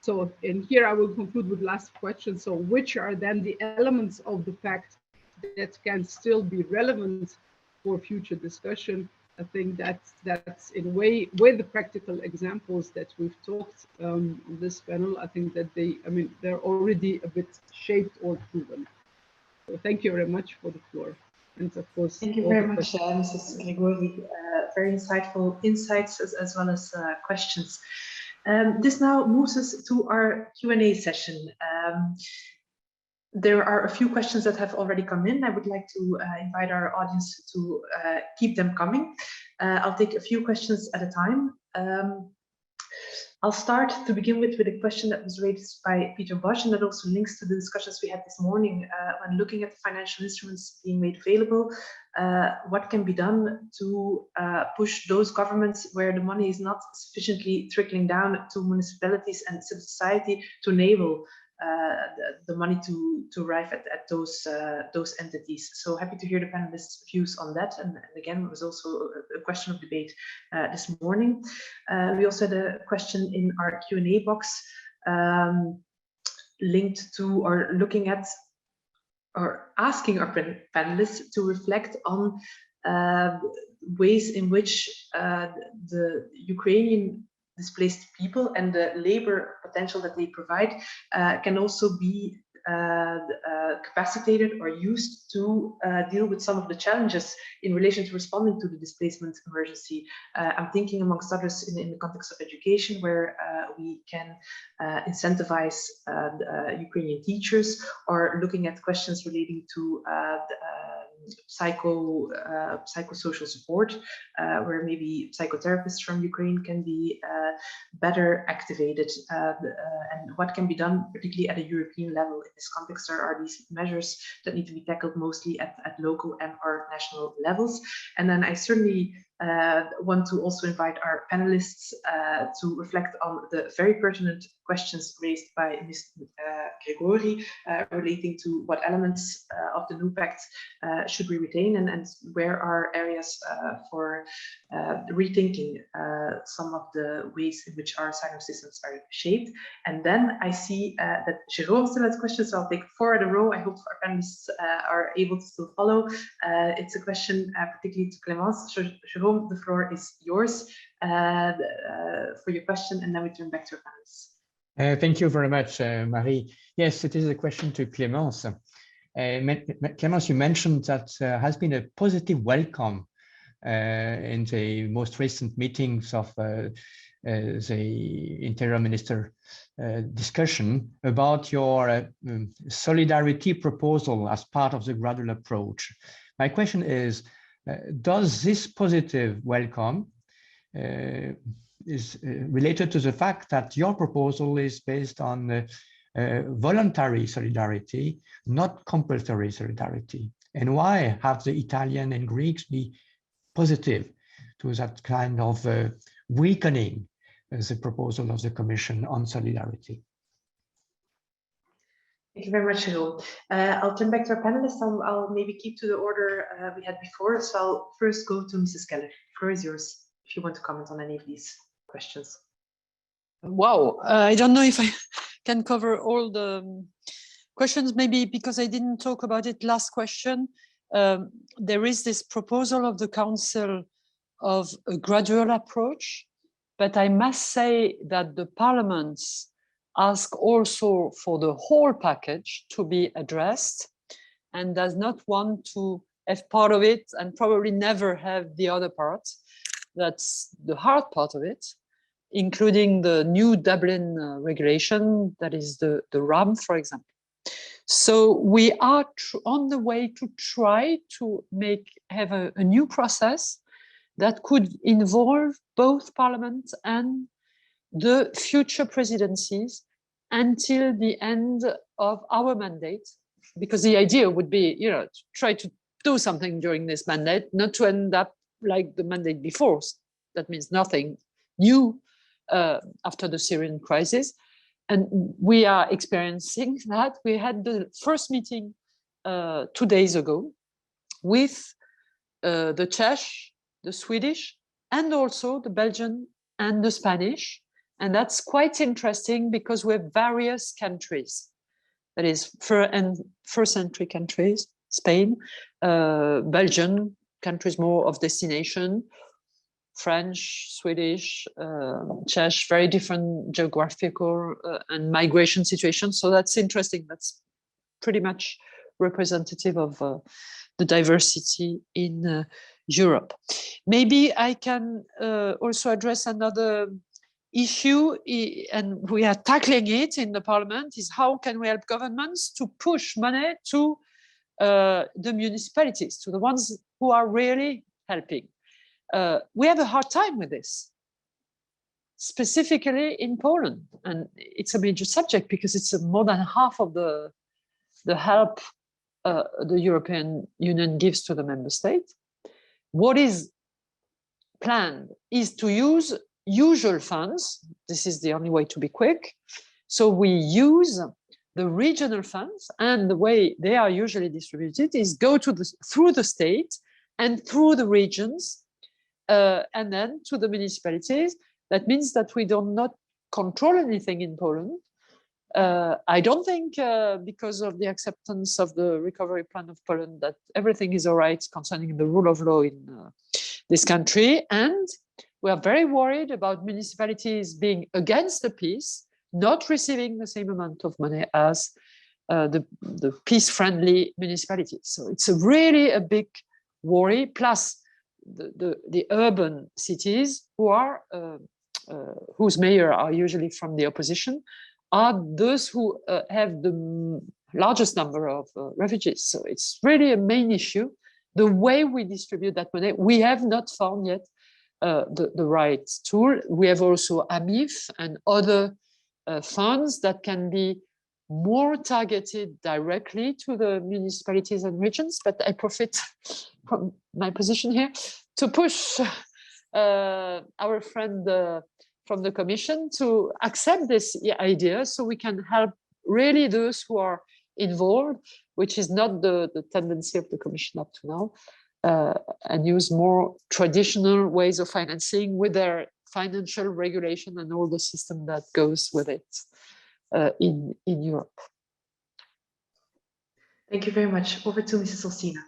So, and here I will conclude with last question. So, which are then the elements of the pact that can still be relevant for future discussion? I think that's in a way, with the practical examples that we've talked in this panel, I think that they're already a bit shaped or proven. So thank you very much for the floor. And of course, thank you very much, Mrs. Grigori. Very insightful insights as well as questions. This now moves us to our Q&A session. There are a few questions that have already come in. I would like to invite our audience to keep them coming. I'll take a few questions at a time. I'll start to begin with a question that was raised by Peter Bosch, and that also links to the discussions we had this morning when looking at the financial instruments being made available. What can be done to push those governments where the money is not sufficiently trickling down to municipalities and civil society to enable the money to arrive at those entities. So happy to hear the panelists' views on that. And again, it was also a question of debate this morning. We also had a question in our Q&A box linked to or looking at or asking our panelists to reflect on ways in which the Ukrainian displaced people and the labor potential that they provide can also be capacitated or used to deal with some of the challenges in relation to responding to the displacement emergency. I'm thinking amongst others in the context of education, where we can incentivize Ukrainian teachers, or looking at questions relating to psychosocial support, where maybe psychotherapists from Ukraine can be better activated, and what can be done particularly at a European level. In this context, there are these measures that need to be tackled mostly at local and or national levels. And then I certainly want to also invite our panelists to reflect on the very pertinent questions raised by Ms. Gregori relating to what elements of the new pact should we retain, and where are areas for rethinking some of the ways in which our asylum systems are shaped. And then I see that Jérôme still has questions, so I'll take 4 in a row. I hope our panelists are able to still follow. It's a question particularly to Clémence. Jérôme, the floor is yours for your question, and then we turn back to our panelists. Thank you very much, Marie. Yes, it is a question to Clémence. Clémence, you mentioned that there has been a positive welcome in the most recent meetings of the Interior Minister discussion about your solidarity proposal as part of the gradual approach. My question is, does this positive welcome is related to the fact that your proposal is based on voluntary solidarity, not compulsory solidarity? And why have the Italian and Greeks be positive to that kind of weakening the proposal of the Commission on solidarity? Thank you very much, Jérôme. I'll turn back to our panelists. I'll maybe keep to the order we had before. So I'll first go to Mrs. Keller. The floor is yours if you want to comment on any of these questions. Wow, I don't know if I can cover all the questions, maybe because I didn't talk about it last question. There is this proposal of the Council of a gradual approach, but I must say that the parliaments ask also for the whole package to be addressed and does not want to have part of it and probably never have the other part. That's the hard part of it, including the new Dublin regulation, that is the RAM, for example. So we are on the way to try to have a new process that could involve both Parliament and the future presidencies until the end of our mandate, because the idea would be, to try to do something during this mandate, not to end up like the mandate before. That means nothing new after the Syrian crisis. And we are experiencing that. We had the first meeting 2 days ago with the Czech, the Swedish, and also the Belgian and the Spanish. And that's quite interesting because we have various countries, that is first entry countries, Spain, Belgian, countries more of destination, French, Swedish, Czech, very different geographical and migration situations. So that's interesting. That's pretty much representative of the diversity in Europe. Maybe I can also address another issue, and we are tackling it in the Parliament, is how can we help governments to push money to the municipalities, to the ones who are really helping. We have a hard time with this, specifically in Poland, and it's a major subject because it's more than half of the help the European Union gives to the member state. What is planned is to use usual funds. This is the only way to be quick. So we use the regional funds, and the way they are usually distributed is go to through the state and through the regions, and then to the municipalities. That means that we do not control anything in Poland. I don't think because of the acceptance of the recovery plan of Poland that everything is all right concerning the rule of law in this country. And we are very worried about municipalities being against the peace, not receiving the same amount of money as the peace-friendly municipalities. So it's really a big worry, plus the urban cities who are whose mayor are usually from the opposition, are those who have the largest number of refugees. So it's really a main issue. The way we distribute that money, we have not found yet the right tool. We have also AMIF and other funds that can be more targeted directly to the municipalities and regions, but I profit from my position here to push our friend from the Commission to accept this idea so we can help really those who are involved, which is not the tendency of the Commission up to now, and use more traditional ways of financing with their financial regulation and all the system that goes with it in Europe. Thank you very much. Over to Mrs. Olsina.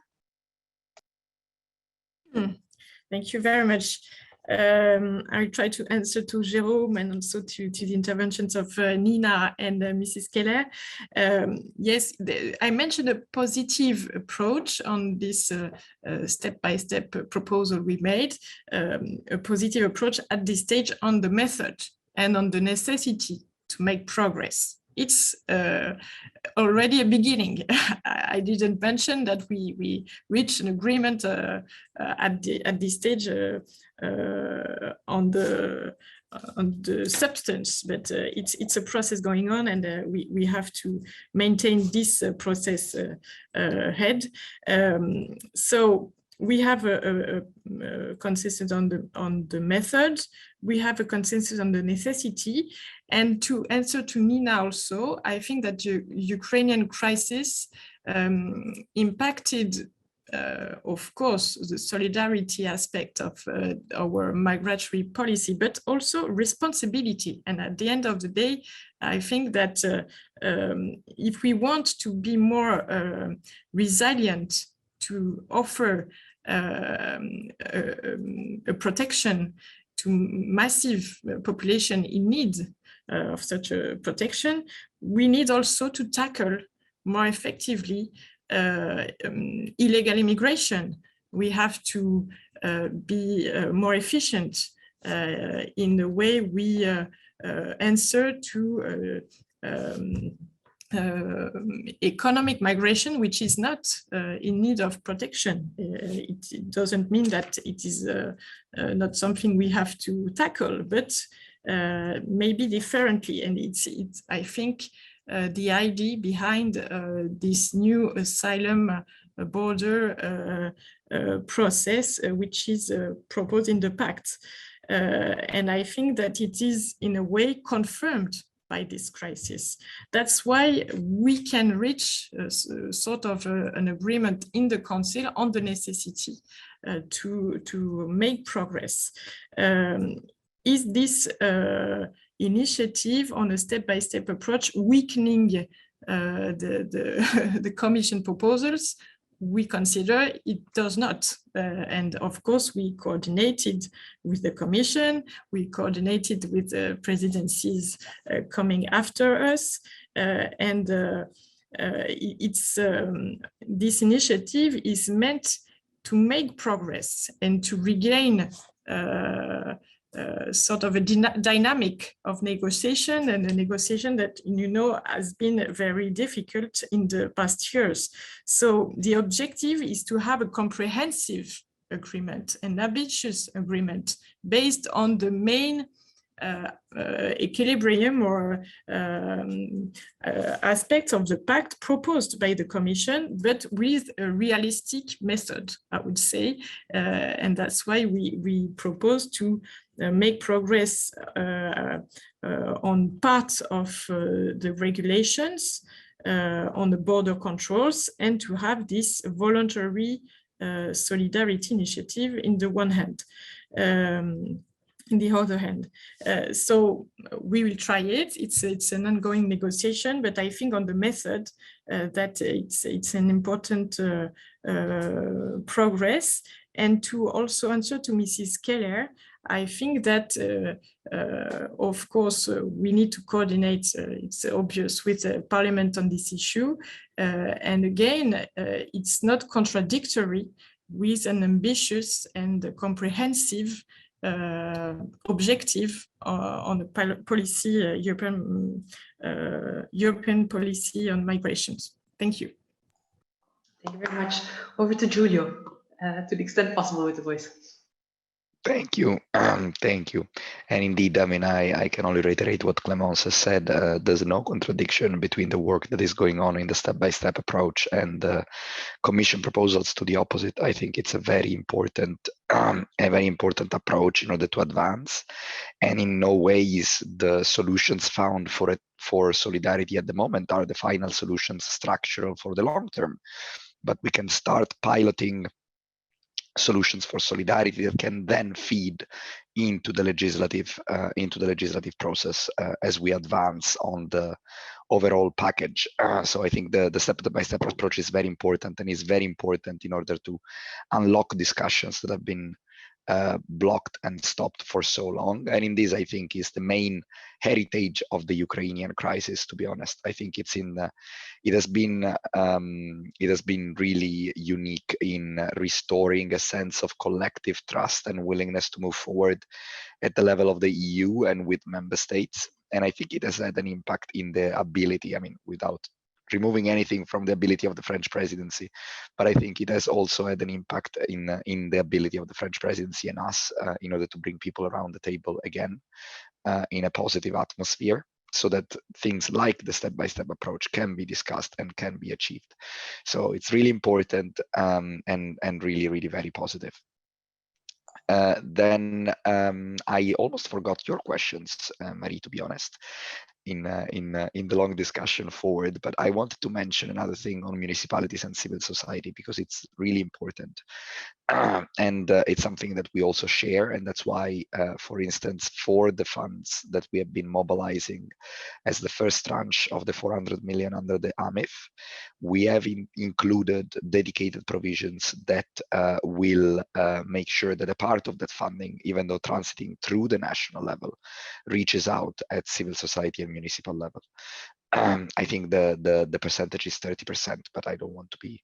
Thank you very much. I'll try to answer to Jérôme and also to the interventions of Nina and Mrs. Keller. Yes, I mentioned a positive approach on this step-by-step proposal we made, a positive approach at this stage on the method and on the necessity to make progress. It's already a beginning. I didn't mention that we reached an agreement at this stage on the substance, but it's a process going on, and we have to maintain this process ahead. So we have a consensus on the method. We have a consensus on the necessity. And to answer to Nina also, I think that the Ukrainian crisis impacted, of course, the solidarity aspect of our migratory policy, but also responsibility. And at the end of the day, I think that if we want to be more resilient, to offer a protection to massive population in need of such a protection, we need also to tackle more effectively illegal immigration. We have to be more efficient in the way we answer to economic migration, which is not in need of protection. It doesn't mean that it is not something we have to tackle, but maybe differently. And it's I think, the idea behind this new asylum border process, which is proposed in the pact. And I think that it is in a way confirmed by this crisis. That's why we can reach sort of an agreement in the Council on the necessity to make progress. Is this initiative on a step-by-step approach weakening the Commission proposals? We consider it does not. And of course, we coordinated with the Commission, we coordinated with the presidencies coming after us, and this initiative is meant to make progress and to regain sort of a dynamic of negotiation, and a negotiation that, you know, has been very difficult in the past years. So the objective is to have a comprehensive agreement, an ambitious agreement based on the main equilibrium or aspects of the pact proposed by the Commission, but with a realistic method, I would say. And that's why we propose to make progress on parts of the regulations, on the border controls, and to have this voluntary solidarity initiative in the one hand. In the other hand, so we will try it. It's an ongoing negotiation, but I think on the method that it's an important progress. And to also answer to Mrs. Keller, I think that, of course, we need to coordinate, it's obvious, with the Parliament on this issue. And again, it's not contradictory with an ambitious and comprehensive objective on the policy, European policy on migrations. Thank you. Thank you very much. Over to Giulio, to the extent possible with the voice. Thank you. Thank you. And indeed, I mean, I can only reiterate what Clémence has said. There's no contradiction between the work that is going on in the step-by-step approach and the Commission proposals to the opposite. I think it's a very important approach in order to advance. And in no way is the solutions found for solidarity at the moment are the final solutions structural for the long term. But we can start piloting solutions for solidarity that can then feed into the legislative process as we advance on the overall package. So I think the step-by-step approach is very important, and is very important in order to unlock discussions that have been blocked and stopped for so long. And in this, I think, is the main heritage of the Ukrainian crisis. To be honest, I think it has been really unique in restoring a sense of collective trust and willingness to move forward at the level of the EU and with member states. And I think it has had an impact in the ability, I mean, without removing anything from the ability of the French presidency, but I think it has also had an impact in the ability of the French presidency and us in order to bring people around the table again in a positive atmosphere, so that things like the step-by-step approach can be discussed and can be achieved. So it's really important and really, really very positive. Then I almost forgot your questions, Marie, to be honest, in the long discussion forward, but I wanted to mention another thing on municipalities and civil society, because it's really important. And it's something that we also share, and that's why, for instance, for the funds that we have been mobilizing as the first tranche of the 400 million under the AMIF, we have included dedicated provisions that will make sure that a part of that funding, even though transiting through the national level, reaches out at civil society and municipal level. I think the percentage is 30%, but I don't want to be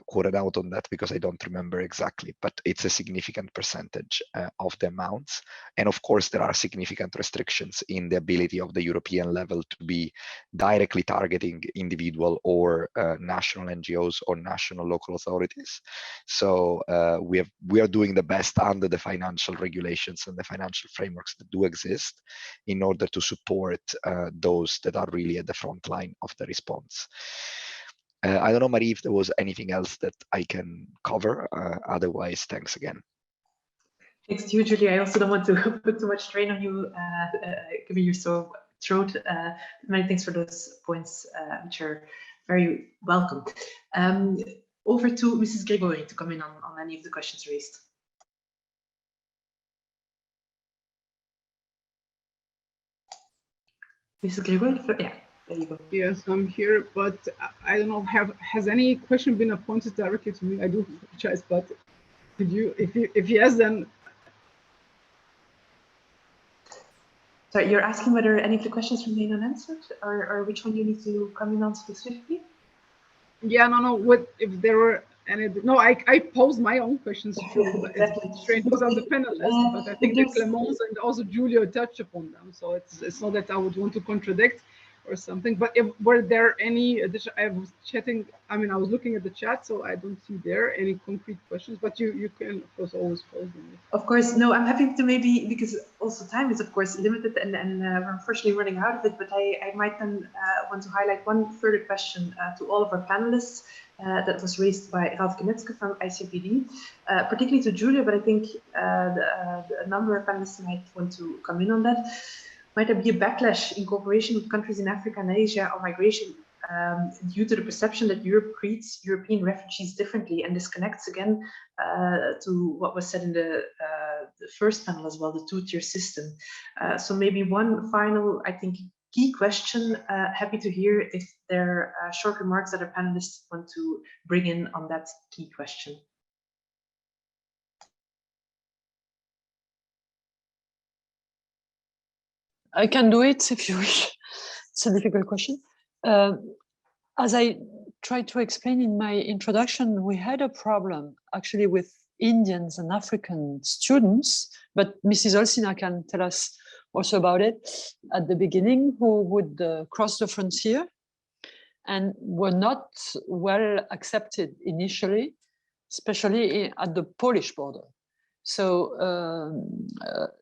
quoted out on that because I don't remember exactly, but it's a significant percentage of the amounts. And of course, there are significant restrictions in the ability of the European level to be directly targeting individual or national NGOs or national local authorities. So we are doing the best under the financial regulations and the financial frameworks that do exist in order to support those that are really at the front line of the response. I don't know, Marie, if there was anything else that I can cover. Otherwise, thanks again. Thanks to you, Julie. I also don't want to put too much strain on you, giving you so throat. Many thanks for those points, which are very welcome. Over to Mrs. Gregory to come in on any of the questions raised. Mrs. Gregory, yeah. There you go. Yes, I'm here, but I don't know. Has any question been appointed directly to me? I do apologize, but did you? If yes, then. Sorry, you're asking whether any of the questions remain unanswered, or which one you need to come in on specifically? Yeah, no. What if there were any? No, I posed my own questions too. Exactly. Because I'm the panelist, but I think that Clémence and also Giulio touched upon them. So it's not that I would want to contradict or something. But were there any additional? I was chatting. I mean, I was looking at the chat, so I don't see there any concrete questions. But you can of course always pose them. Of course, no. I'm happy to maybe, because also time is of course limited, and we're unfortunately running out of it. But I might then want to highlight one further question to all of our panelists that was raised by Ralf Knetske from ICPD, particularly to Julia. But I think a number of panelists might want to come in on that. Might there be a backlash in cooperation with countries in Africa and Asia on migration due to the perception that Europe treats European refugees differently? And this connects again to what was said in the first panel as well, the two-tier system. So maybe one final, I think, key question. Happy to hear if there are short remarks that our panelists want to bring in on that key question. I can do it if you wish. It's a difficult question. As I tried to explain in my introduction, we had a problem actually with Indians and African students, but Mrs. Olsina can tell us also about it at the beginning, who would cross the frontier and were not well accepted initially, especially at the Polish border. So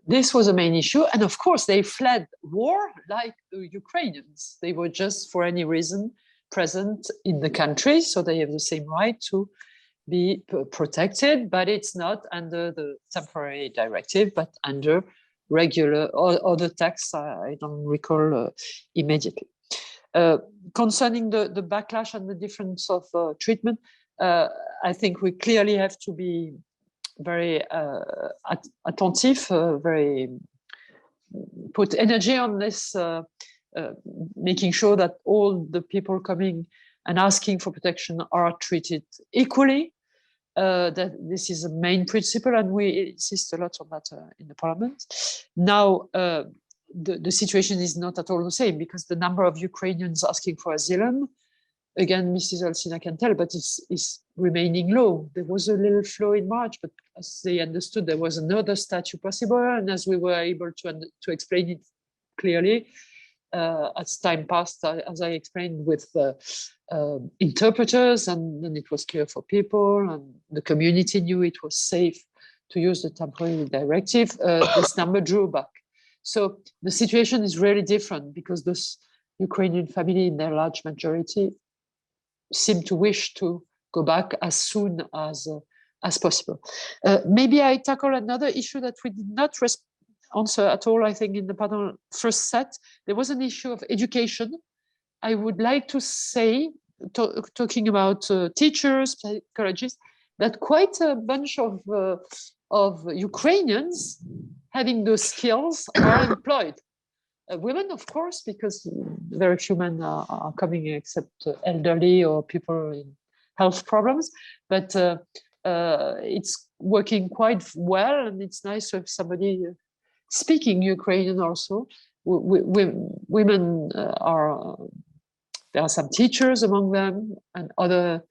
this was a main issue. And of course, they fled war like the Ukrainians. They were just for any reason present in the country. So they have the same right to be protected, but it's not under the temporary directive, but under regular or other texts. I don't recall immediately. Concerning the backlash and the difference of treatment, I think we clearly have to be very attentive, very put energy on this, making sure that all the people coming and asking for protection are treated equally. That this is a main principle, and we insist a lot on that in the parliament. Now, the situation is not at all the same, because the number of Ukrainians asking for asylum, again, Mrs. Olsina can tell, but it's remaining low. There was a little flow in March, but as they understood, there was another statute possible. And as we were able to explain it clearly, as time passed, as I explained with interpreters, and then it was clear for people, and the community knew it was safe to use the temporary directive, this number drew back. So the situation is really different, because those Ukrainian family, in their large majority, seem to wish to go back as soon as possible. Maybe I tackle another issue that we did not answer at all, I think, in the panel first set. There was an issue of education. I would like to say, talking about teachers, psychologists, that quite a bunch of Ukrainians having those skills are employed. Women, of course, because very few men are coming except elderly or people in health problems. But it's working quite well, and it's nice to have somebody speaking Ukrainian also. Women there are some teachers among them, and other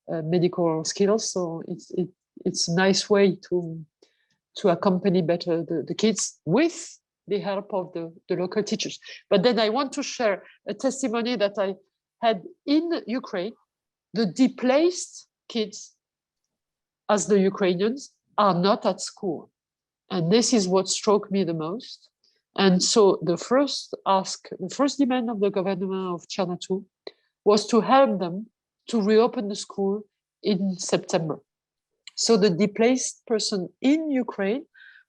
medical skills. So it's a nice way to accompany better the kids with the help of the local teachers. But then I want to share a testimony that I had in Ukraine. The displaced kids, as the Ukrainians, are not at school. And this is what struck me the most. And so the first demand of the government of Chernobyl was to help them to reopen the school in September. So the displaced person in Ukraine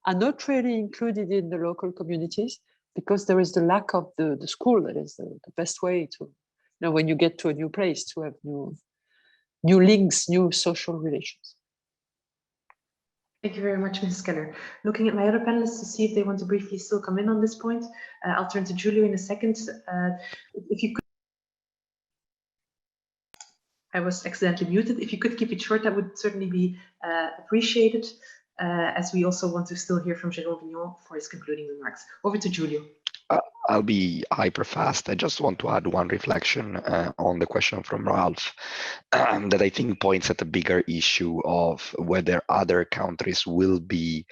are not really included in the local communities, because there is the lack of the school. That is the best way to, when you get to a new place, to have new links, new social relations. Thank you very much, Mrs. Keller. Looking at my other panelists to see if they want to briefly still come in on this point. I'll turn to Julio in a second. If you could, I was accidentally muted. If you could keep it short, that would certainly be appreciated, as we also want to still hear from Jérôme Vignon for his concluding remarks. Over to Julio. I'll be hyper fast. I just want to add one reflection on the question from Ralph that I think points at a bigger issue of whether other countries will be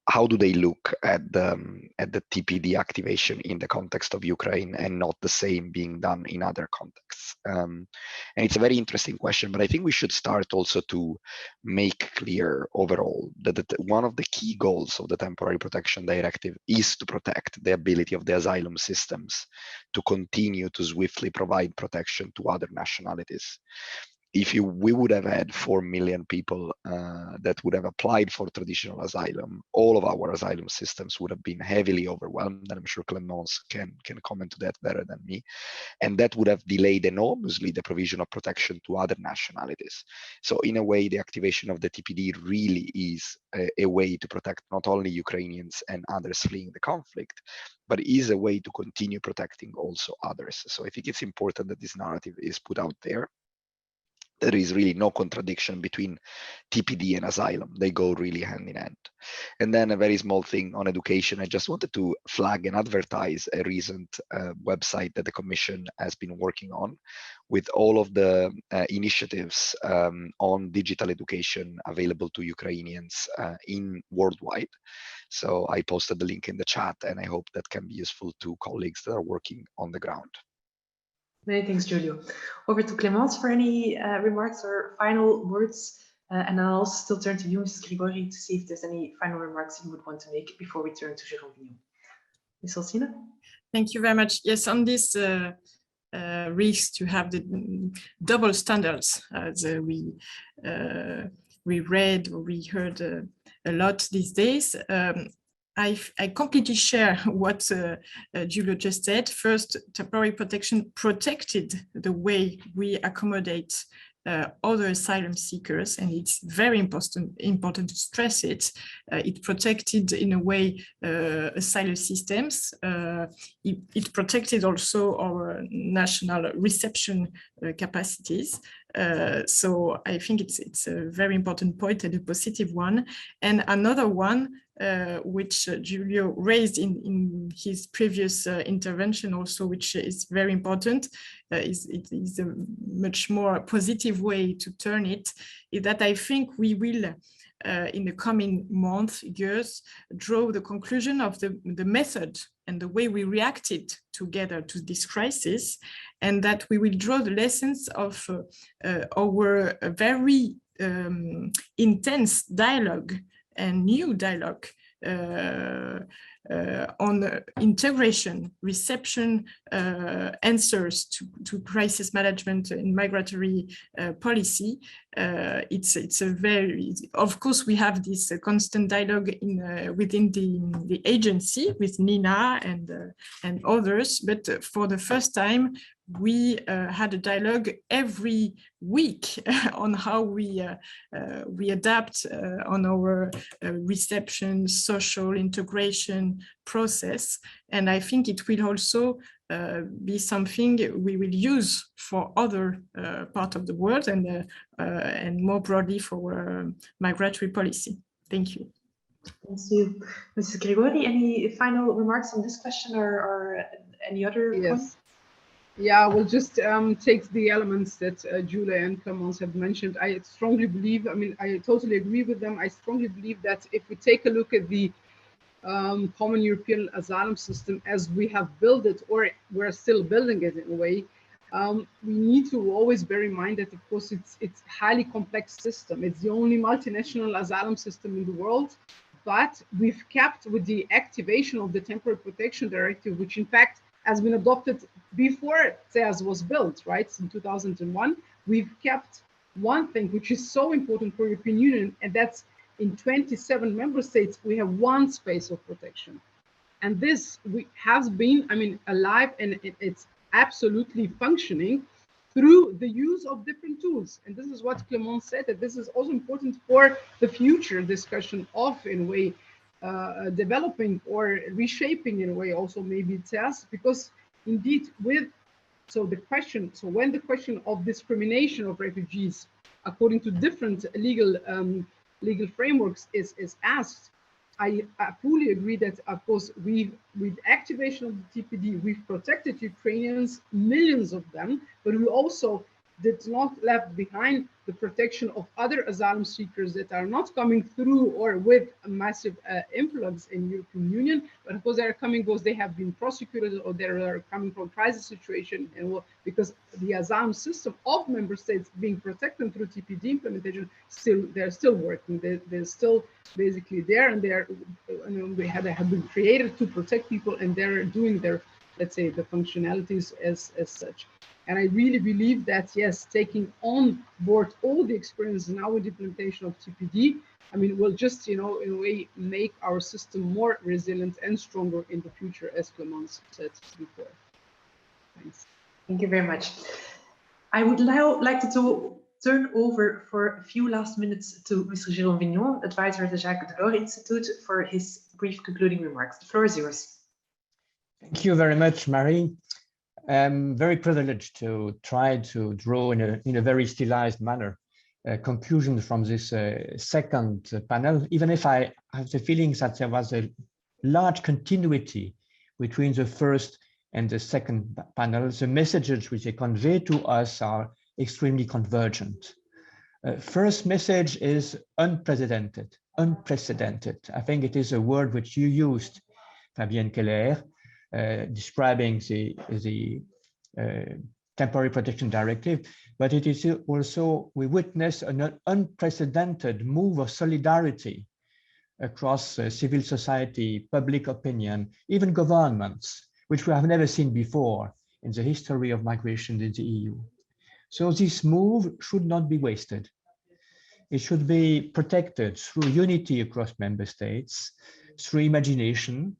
how do they look at the TPD activation in the context of Ukraine and not the same being done in other contexts? And it's a very interesting question, but I think we should start also to make clear overall that one of the key goals of the Temporary Protection Directive is to protect the ability of the asylum systems to continue to swiftly provide protection to other nationalities. If we would have had 4 million people that would have applied for traditional asylum, all of our asylum systems would have been heavily overwhelmed, and I'm sure Clémence can comment to that better than me, and that would have delayed enormously the provision of protection to other nationalities. So in a way, the activation of the TPD really is a way to protect not only Ukrainians and others fleeing the conflict, but is a way to continue protecting also others. So I think it's important that this narrative is put out there. There is really no contradiction between TPD and asylum. They go really hand in hand. And then a very small thing on education. I just wanted to flag and advertise a recent website that the Commission has been working on with all of the initiatives on digital education available to Ukrainians in worldwide. So I posted the link in the chat, and I hope that can be useful to colleagues that are working on the ground. Many thanks, Giulio. Over to Clémence for any remarks or final words. And I'll also still turn to you, Mrs. Grigori, to see if there's any final remarks you would want to make before we turn to Jérôme Vignon. Ms. Olsina? Thank you very much. Yes, on this risk to have the double standards, as we read or we heard a lot these days. I completely share what Giulio just said. First, temporary protection protected the way we accommodate other asylum seekers, and it's very important to stress it. It protected, in a way, asylum systems. It protected also our national reception capacities. So I think it's a very important point and a positive one. And another one, which Giulio raised in his previous intervention also, which is very important, is a much more positive way to turn it, is that I think we will, in the coming months, years, draw the conclusion of the method and the way we reacted together to this crisis, and that we will draw the lessons of our very intense dialogue and new dialogue on integration, reception, answers to crisis management and migratory policy. It's a very, of course, we have this constant dialogue within the agency with Nina and others, but for the first time, we had a dialogue every week on how we adapt on our reception, social integration process. And I think it will also be something we will use for other parts of the world and more broadly for migratory policy. Thank you. Thank you. Mrs. Grigori, any final remarks on this question or any other points? Yeah, we'll just take the elements that Julia and Clémence have mentioned. I strongly believe, I mean, I totally agree with them. I strongly believe that if we take a look at the common European asylum system as we have built it, or we're still building it in a way, we need to always bear in mind that, of course, it's a highly complex system. It's the only multinational asylum system in the world, but we've kept with the activation of the Temporary Protection Directive, which in fact has been adopted before TEAS was built, right? In 2001, we've kept one thing which is so important for European Union, and that's in 27 member states, we have one space of protection. And this has been, I mean, alive, and it's absolutely functioning through the use of different tools. And this is what Clémence said, that this is also important for the future discussion of, in a way, developing or reshaping in a way also maybe TEAS, because indeed when the question of discrimination of refugees according to different legal frameworks is asked, I fully agree that, of course, with activation of the TPD, we've protected Ukrainians, millions of them, but we also did not left behind the protection of other asylum seekers that are not coming through or with a massive influx in European Union, but because they are coming because they have been prosecuted or they are coming from crisis situation, and because the asylum system of member states being protected through TPD implementation, they're still working. They're still basically there, and they have been created to protect people, and they're doing their, let's say, the functionalities as such. And I really believe that, yes, taking on board all the experience now with the implementation of TPD, I mean, will just, in a way, make our system more resilient and stronger in the future, as Clemence said before. Thanks. Thank you very much. I would now like to turn over for a few last minutes to Mr. Jérôme Vignon, advisor at the Jacques Delors Institute, for his brief concluding remarks. The floor is yours. Thank you very much, Marie. I'm very privileged to try to draw in a very stylized manner conclusions from this second panel, even if I have the feelings that there was a large continuity between the first and the second panel. The messages which they convey to us are extremely convergent. First message is unprecedented. I think it is a word which you used, Fabienne Keller, describing the temporary protection directive, but it is also, we witness an unprecedented move of solidarity across civil society, public opinion, even governments, which we have never seen before in the history of migration in the EU. So this move should not be wasted. It should be protected through unity across member states, through imagination,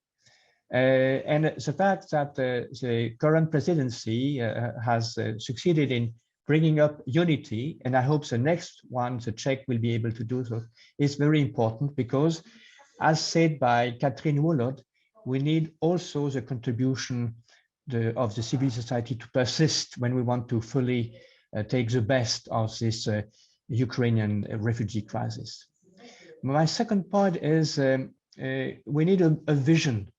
and the fact that the current presidency has succeeded in bringing up unity, and I hope the next one, the Czech, will be able to do so, is very important, because, as said by Catherine Woolard, we need also the contribution of the civil society to persist when we want to fully take the best of this Ukrainian refugee crisis. My second point is we need a vision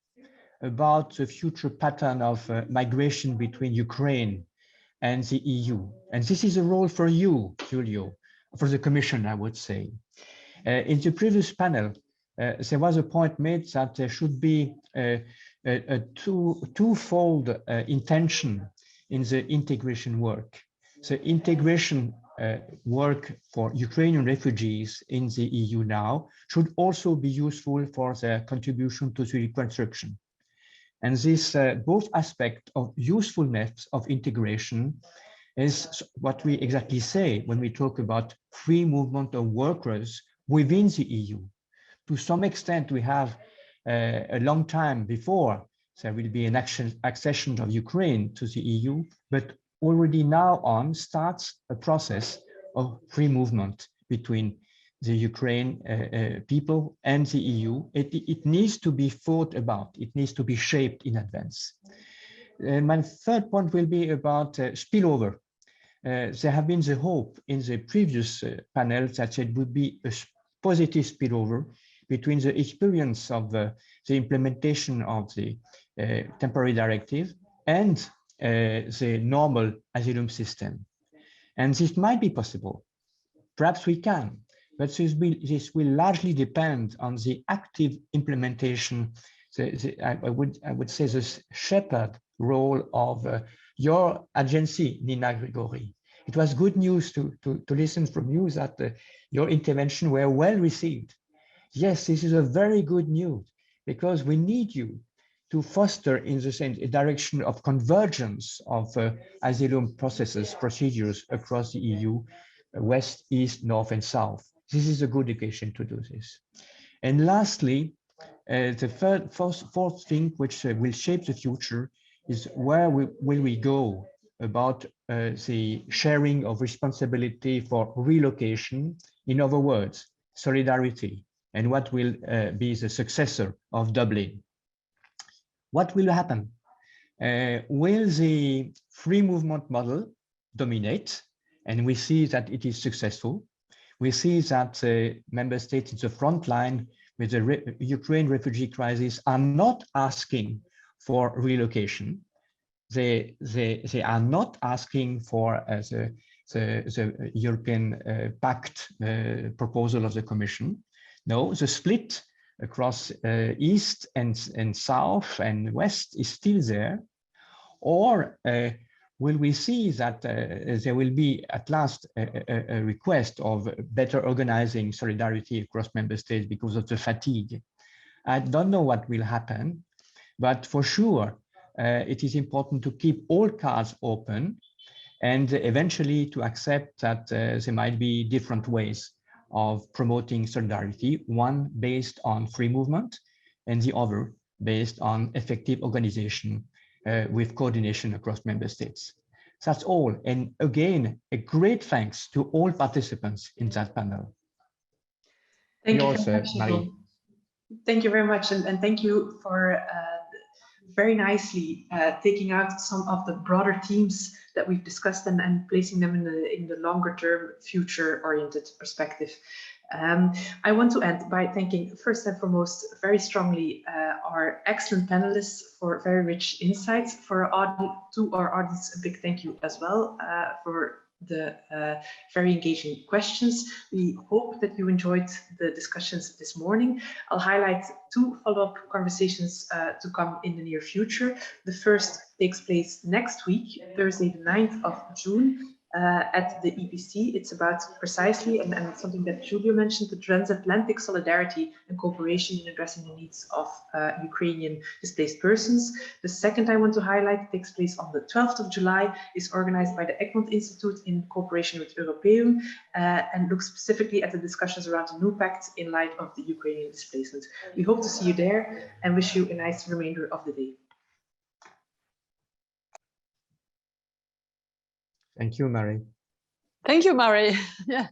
about the future pattern of migration between Ukraine and the EU. And this is a role for you, Giulio, for the Commission, I would say. In the previous panel, there was a point made that there should be a twofold intention in the integration work. The integration work for Ukrainian refugees in the EU now should also be useful for their contribution to the reconstruction. And this both aspect of usefulness of integration is what we exactly say when we talk about free movement of workers within the EU. To some extent, we have a long time before there will be an accession of Ukraine to the EU, but already now on starts a process of free movement between the Ukraine people and the EU. It needs to be thought about. It needs to be shaped in advance. My third point will be about spillover. There have been the hope in the previous panel that it would be a positive spillover between the experience of the implementation of the temporary directive and the normal asylum system. And this might be possible. Perhaps we can. But this will largely depend on the active implementation. I would say the shepherd role of your agency, Nina Grigori. It was good news to listen from you that your intervention were well received. Yes, this is a very good news, because we need you to foster in the same direction of convergence of asylum procedures across the EU, west, east, north, and south. This is a good occasion to do this. And lastly, the fourth thing which will shape the future is where will we go about the sharing of responsibility for relocation. In other words, solidarity, and what will be the successor of Dublin. What will happen? Will the free movement model dominate? And we see that it is successful. We see that member states in the front line with the Ukraine refugee crisis are not asking for relocation. They are not asking for the European Pact proposal of the Commission. No, the split across East and South and West is still there. Or will we see that there will be at last a request of better organizing solidarity across member states because of the fatigue? I don't know what will happen, but for sure, it is important to keep all cards open and eventually to accept that there might be different ways of promoting solidarity, one based on free movement and the other based on effective organization with coordination across member states. That's all. And again, a great thanks to all participants in that panel. Thank you Yours, very much, Marie. Thank you very much, and thank you for very nicely taking out some of the broader themes that we've discussed and placing them in the longer term, future-oriented perspective. I want to end by thanking first and foremost very strongly our excellent panelists for very rich insights. To our audience, a big thank you as well for the very engaging questions. We hope that you enjoyed the discussions this morning. I'll highlight two follow-up conversations to come in the near future. The first takes place next week, Thursday, the 9th of June, at the EPC. It's about precisely, and something that Julio mentioned, the transatlantic solidarity and cooperation in addressing the needs of Ukrainian displaced persons. The second I want to highlight takes place on the 12th of July, is organized by the Egmont Institute in cooperation with Europeum, and looks specifically at the discussions around the new pact in light of the Ukrainian displacement. We hope to see you there and wish you a nice remainder of the day. Thank you, Marie. Thank you, Marie. Yeah.